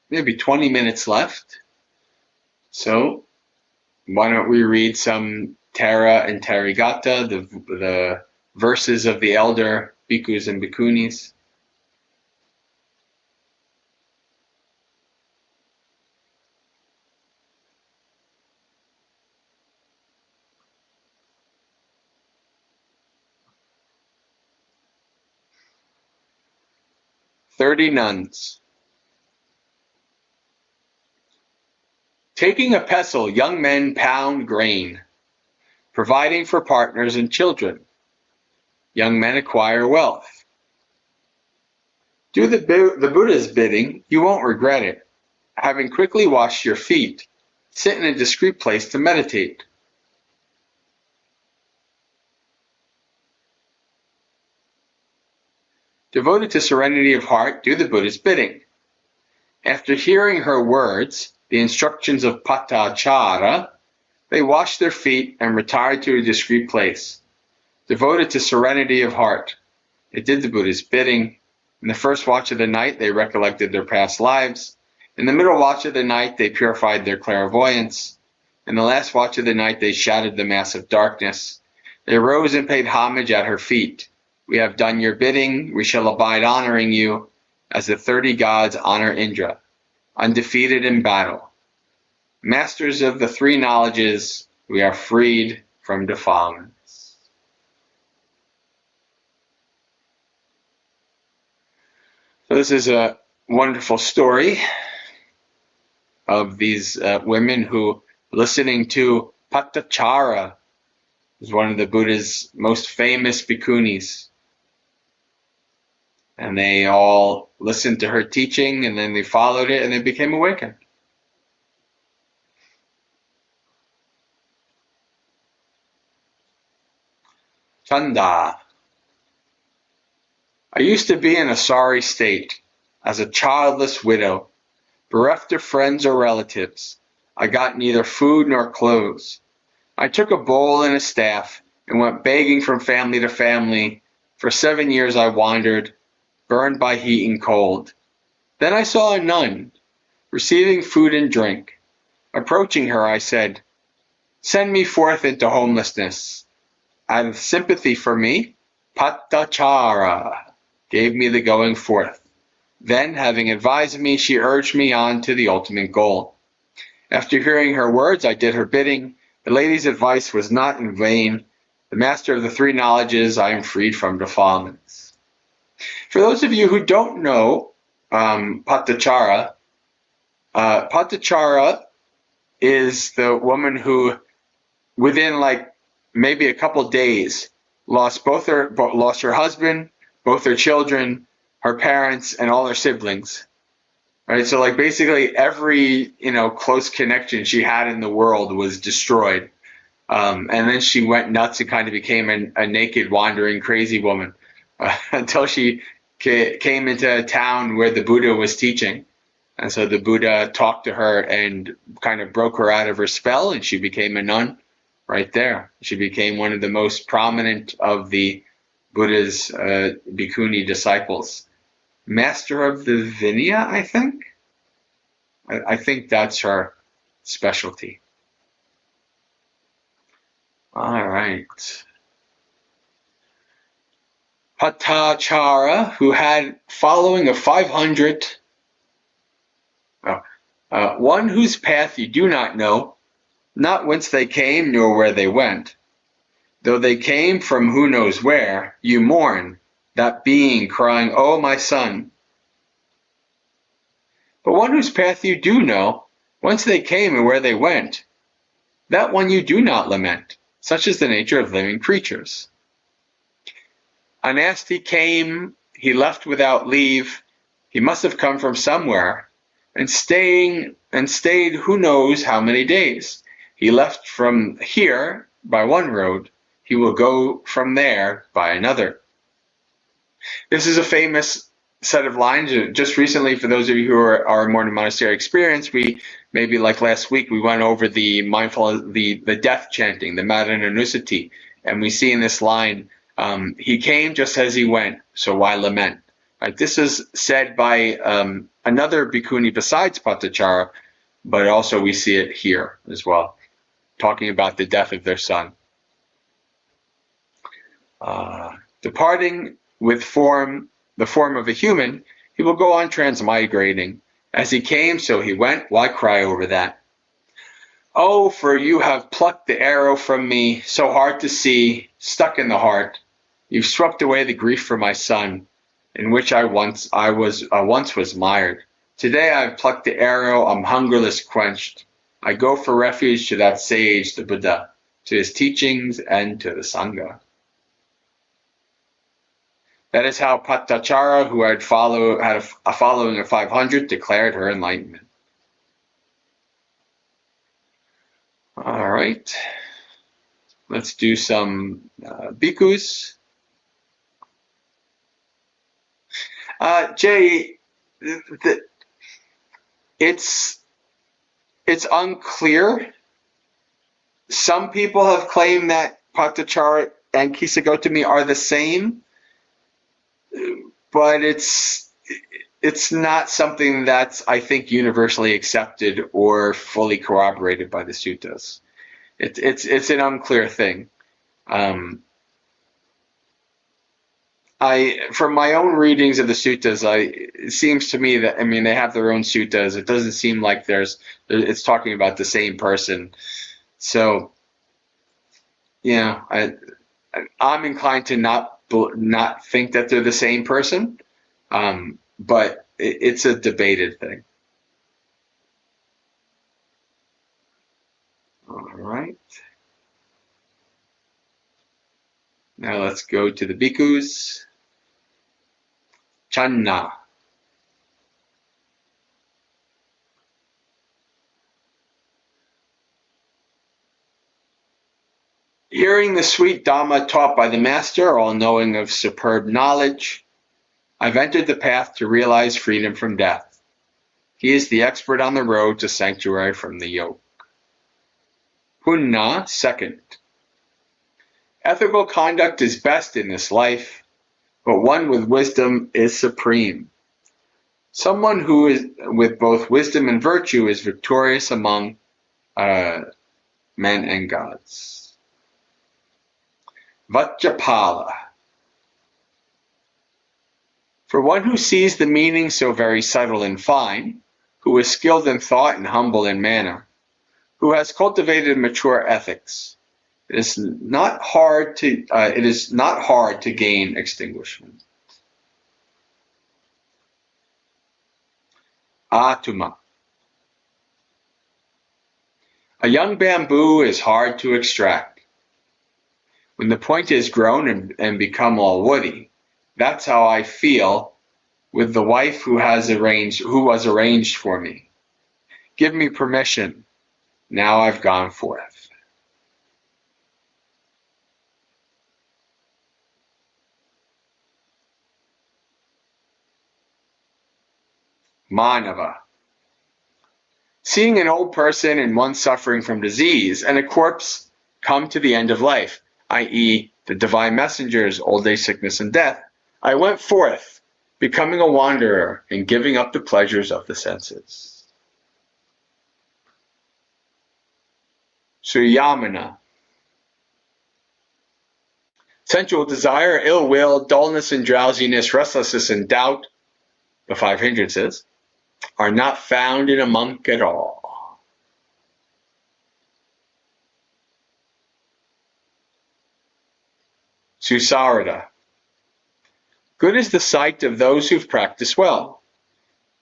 maybe 20 minutes left. So why don't we read some Tara and Tarigata, the verses of the elder bhikkhus and bhikkhunis. "30 nuns. Taking a pestle, young men pound grain, providing for partners and children. Young men acquire wealth. Do the Buddha's bidding, you won't regret it. Having quickly washed your feet, sit in a discreet place to meditate. Devoted to serenity of heart, do the Buddha's bidding. After hearing her words, the instructions of Patachara, they washed their feet and retired to a discreet place. Devoted to serenity of heart, they did the Buddha's bidding. In the first watch of the night, they recollected their past lives. In the middle watch of the night, they purified their clairvoyance. In the last watch of the night, they shattered the mass of darkness. They rose and paid homage at her feet. We have done your bidding. We shall abide honoring you, as the 30 gods honor Indra, undefeated in battle. Masters of the 3 knowledges, we are freed from defilements." So this is a wonderful story of these women who, listening to Patachara, who's one of the Buddha's most famous bhikkhunis, and they all listened to her teaching, and then they followed it, and they became awakened. Chanda. I used to be in a sorry state, as a childless widow, bereft of friends or relatives. I got neither food nor clothes. I took a bowl and a staff, and went begging from family to family. For 7 years I wandered, burned by heat and cold. Then I saw a nun, receiving food and drink. Approaching her, I said, "Send me forth into homelessness." Out of sympathy for me, Patachara gave me the going forth. Then, having advised me, she urged me on to the ultimate goal. After hearing her words, I did her bidding. The lady's advice was not in vain. The master of the 3 knowledges, I am freed from defilements. For those of you who don't know Patachara, Patachara is the woman who, within like maybe a couple days, lost her husband, both her children, her parents, and all her siblings. Right, so like basically every close connection she had in the world was destroyed, and then she went nuts and kind of became a naked, wandering, crazy woman until she came into a town where the Buddha was teaching, and so the Buddha talked to her and kind of broke her out of her spell, and she became a nun right there. She became one of the most prominent of the Buddha's bhikkhuni disciples. Master of the Vinaya, I think. I think that's her specialty. All right. Patachara, who had following of 500, One whose path you do not know, not whence they came nor where they went. Though they came from who knows where, you mourn, that being crying, "Oh, my son." But one whose path you do know, whence they came and where they went, that one you do not lament. Such is the nature of living creatures. Unasked he came, he left without leave. He must have come from somewhere, and stayed who knows how many days. He left from here by one road, he will go from there by another. This is a famous set of lines. Just recently, for those of you who are more in monastery experience, we maybe like last week, we went over the death chanting, the Marananusati, and we see in this line, he came just as he went, so why lament? Right, this is said by another bhikkhuni besides Patachara, but also we see it here as well, talking about the death of their son. Departing with the form of a human, he will go on transmigrating. As he came, so he went. Why cry over that? Oh, for you have plucked the arrow from me, so hard to see, stuck in the heart. You've swept away the grief for my son, in which I once was mired. Today I've plucked the arrow, I'm hungerless quenched. I go for refuge to that sage, the Buddha, to his teachings and to the Sangha. That is how Patachara, who had a following of 500, declared her enlightenment. All right, let's do some bhikkhus. Jay, it's unclear. Some people have claimed that Patachara and Kisagotami are the same, but it's not something that's, I think, universally accepted or fully corroborated by the suttas. It's an unclear thing. From my own readings of the suttas, it seems to me that, they have their own suttas. It doesn't seem like it's talking about the same person. So, yeah, I'm inclined to not think that they're the same person, but it's a debated thing. All right. Now let's go to the bhikkhus. Channa. Hearing the sweet Dhamma taught by the Master, all knowing of superb knowledge, I've entered the path to realize freedom from death. He is the expert on the road to sanctuary from the yoke. Punna, second. Ethical conduct is best in this life, but one with wisdom is supreme. Someone who is with both wisdom and virtue is victorious among men and gods. Vajjapala. For one who sees the meaning so very subtle and fine, who is skilled in thought and humble in manner, who has cultivated mature ethics, it is not hard to gain extinguishment. Atuma. A young bamboo is hard to extract. When the point is grown and become all woody, that's how I feel with the wife who was arranged for me. Give me permission. Now I've gone forth. Manava. Seeing an old person and one suffering from disease and a corpse come to the end of life, i.e., the divine messengers, old age, sickness, and death, I went forth, becoming a wanderer and giving up the pleasures of the senses. Suyamana. Sensual desire, ill will, dullness and drowsiness, restlessness and doubt, the 5 hindrances, are not found in a monk at all. Susarada. Good is the sight of those who've practiced well.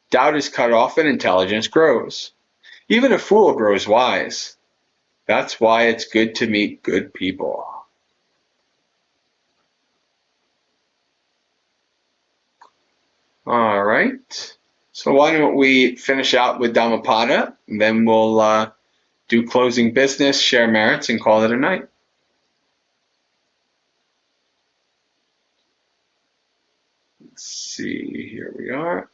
Doubt is cut off and intelligence grows. Even a fool grows wise. That's why it's good to meet good people. All right. So why don't we finish out with Dhammapada, and then we'll do closing business, share merits, and call it a night. Let's see, here we are.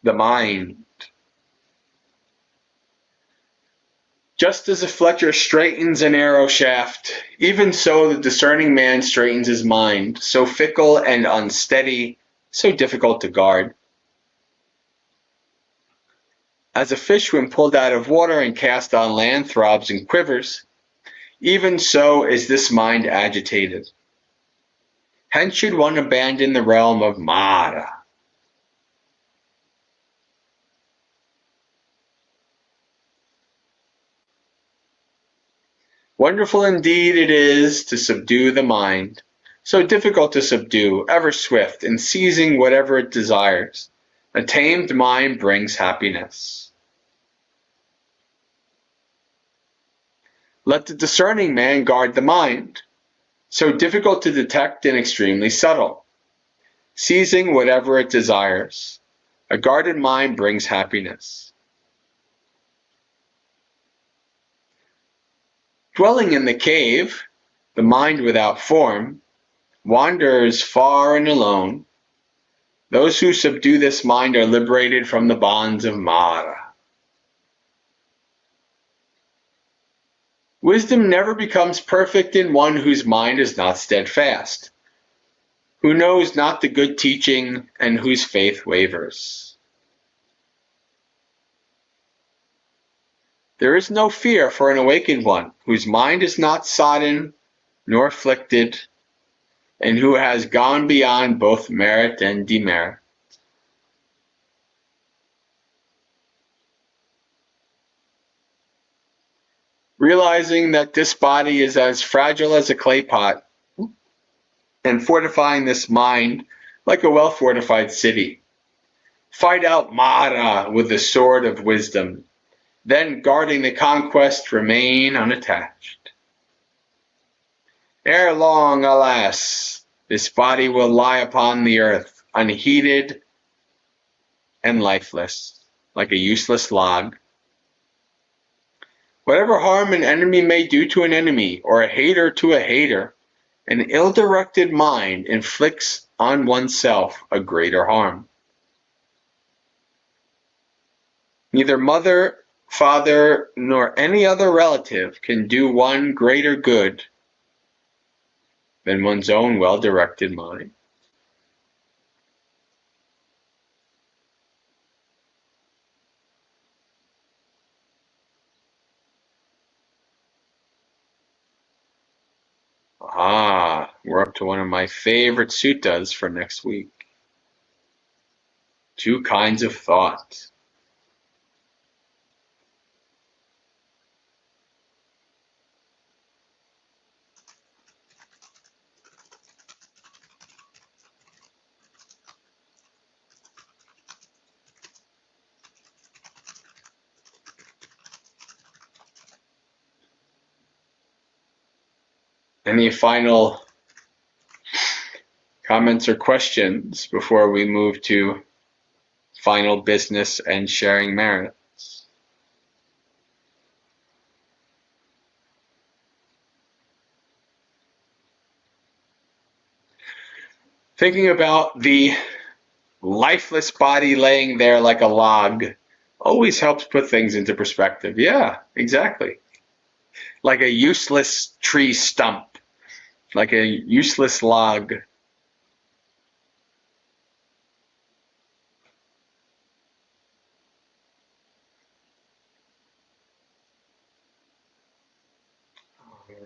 The mind. Just as a fletcher straightens an arrow shaft, even so the discerning man straightens his mind, so fickle and unsteady, so difficult to guard. As a fish when pulled out of water and cast on land throbs and quivers, even so is this mind agitated. Hence should one abandon the realm of Mara. Wonderful indeed it is to subdue the mind, so difficult to subdue, ever swift, in seizing whatever it desires. A tamed mind brings happiness. Let the discerning man guard the mind, so difficult to detect and extremely subtle, seizing whatever it desires. A guarded mind brings happiness. Dwelling in the cave, the mind without form, wanders far and alone. Those who subdue this mind are liberated from the bonds of Mara. Wisdom never becomes perfect in one whose mind is not steadfast, who knows not the good teaching and whose faith wavers. There is no fear for an awakened one, whose mind is not sodden nor afflicted, and who has gone beyond both merit and demerit. Realizing that this body is as fragile as a clay pot, and fortifying this mind like a well-fortified city. Fight out Mara with the sword of wisdom, then guarding the conquest remain unattached. Ere long, alas, this body will lie upon the earth, unheeded and lifeless, like a useless log. Whatever harm an enemy may do to an enemy, or a hater to a hater, an ill-directed mind inflicts on oneself a greater harm. Neither mother, father, nor any other relative can do one greater good than one's own well-directed mind. We're up to one of my favorite suttas for next week. Two kinds of thought. Any final comments or questions before we move to final business and sharing merits? Thinking about the lifeless body laying there like a log always helps put things into perspective. Yeah, exactly. Like a useless tree stump, like a useless log.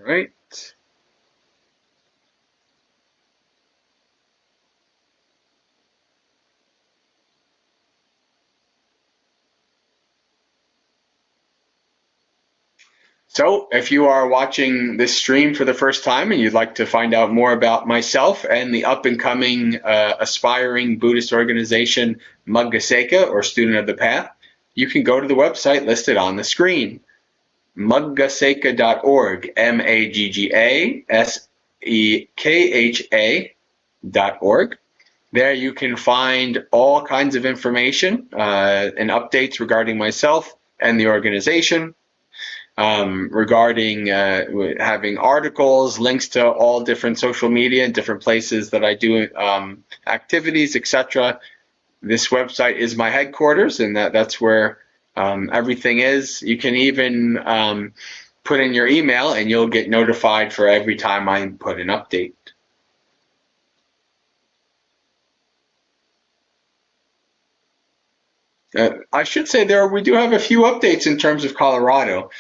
right. So, if you are watching this stream for the first time and you'd like to find out more about myself and the up and coming aspiring Buddhist organization Magga Seka, or Student of the Path, you can go to the website listed on the screen, maggaseka.org, MAGGASEKHA.org. There you can find all kinds of information and updates regarding myself and the organization. Regarding having articles, links to all different social media and different places that I do activities, etc. This website is my headquarters, and that's where everything is. You can even put in your email, and you'll get notified for every time I put an update. I should say we do have a few updates in terms of Colorado.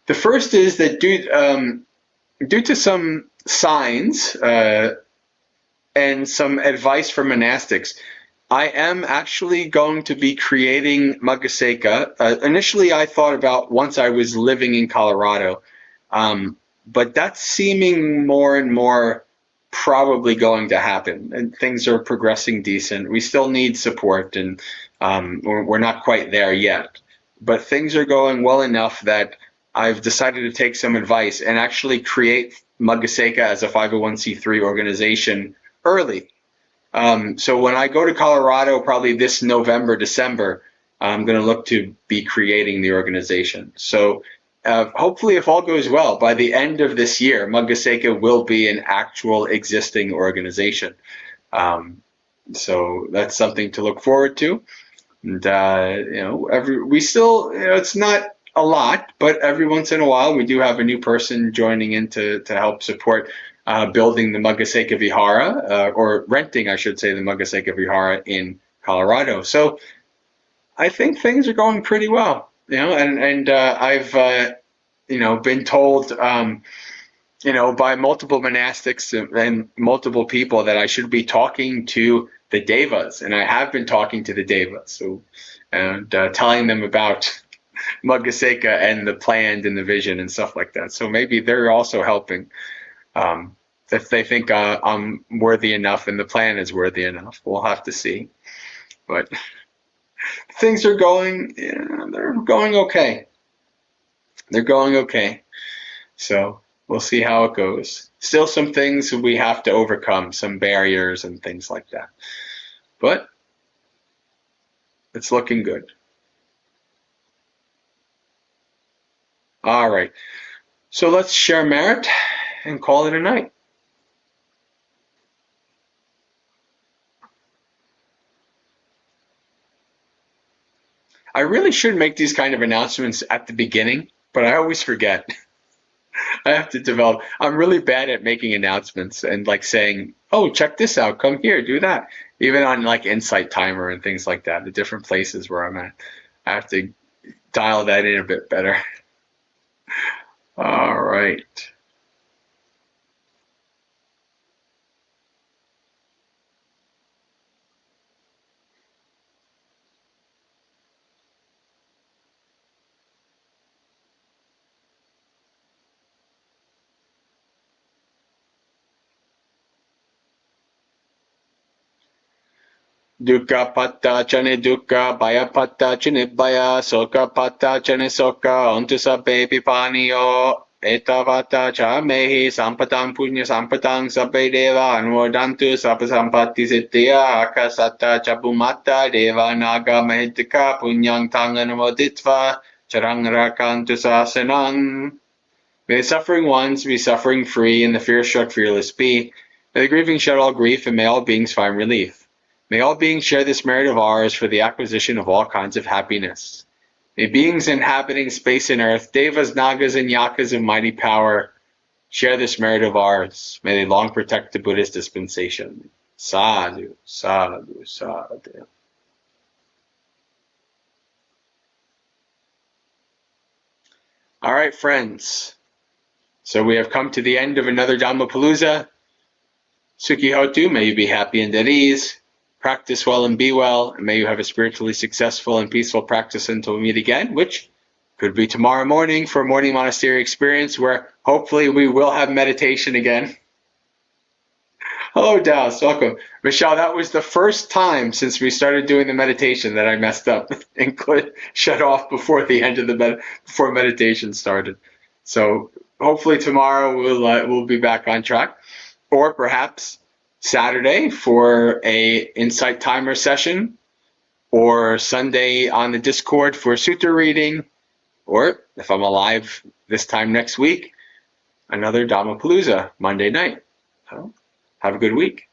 The first is that due to some signs and some advice from monastics, I am actually going to be creating Magga Seka. Initially, I thought about once I was living in Colorado, but that's seeming more and more probably going to happen. And things are progressing decent. We still need support, and we're not quite there yet. But things are going well enough that I've decided to take some advice and actually create Magga Seka as a 501c3 organization early. So when I go to Colorado, probably this November, December, I'm going to look to be creating the organization. So hopefully, if all goes well, by the end of this year, Magga Seka will be an actual existing organization. So that's something to look forward to. And we still, it's not a lot, but every once in a while we do have a new person joining in to help support building the Magga Seka Vihara, or renting, I should say, the Magga Seka Vihara in Colorado. So I think things are going pretty well, and I've been told by multiple monastics and multiple people that I should be talking to the devas, and I have been talking to the devas, and telling them about Magga Seka and the plan and the vision and stuff like that. So maybe they're also helping. If they think I'm worthy enough and the plan is worthy enough, we'll have to see. But things are going, they're going okay. They're going okay. So we'll see how it goes. Still some things we have to overcome, some barriers and things like that. But it's looking good. All right. So let's share merit and call it a night. I really should make these kind of announcements at the beginning, but I always forget. I have to develop. I'm really bad at making announcements and saying, "Oh, check this out. Come here, do that." Even on Insight Timer and things like that, the different places where I'm at. I have to dial that in a bit better. All right. Dukkha patta chane dukkha, bhaya patta chane bhaya, sokha patta chane sokha, ontu sabbe pipaniyo, etavata cha mehi sampatang punya sampatang sabbe deva anumodantu sabba sampatti siddhya akasatta chabumata deva naga mahitika punyang tanganamoditva charang rakantu sasanang. May the suffering ones be suffering free and the fear-struck fearless be. May the grieving shed all grief and may all beings find relief. May all beings share this merit of ours for the acquisition of all kinds of happiness. May beings inhabiting space and earth, devas, nagas, and yakas of mighty power, share this merit of ours. May they long protect the Buddhist dispensation. Sadhu, sadhu, sadhu. All right, friends. So we have come to the end of another Dhammapalooza. Sukhi Hotu, may you be happy and at ease. Practice well and be well, and may you have a spiritually successful and peaceful practice until we meet again, which could be tomorrow morning for a morning monastery experience where hopefully we will have meditation again. Hello, Dallas. Welcome. Michelle, that was the first time since we started doing the meditation that I messed up and could shut off before the end of before meditation started. So hopefully tomorrow we'll be back on track, or perhaps Saturday for a insight timer session, or Sunday on the Discord for sutta reading, or if I'm alive this time next week, another Dhammapalooza Monday night. So have a good week.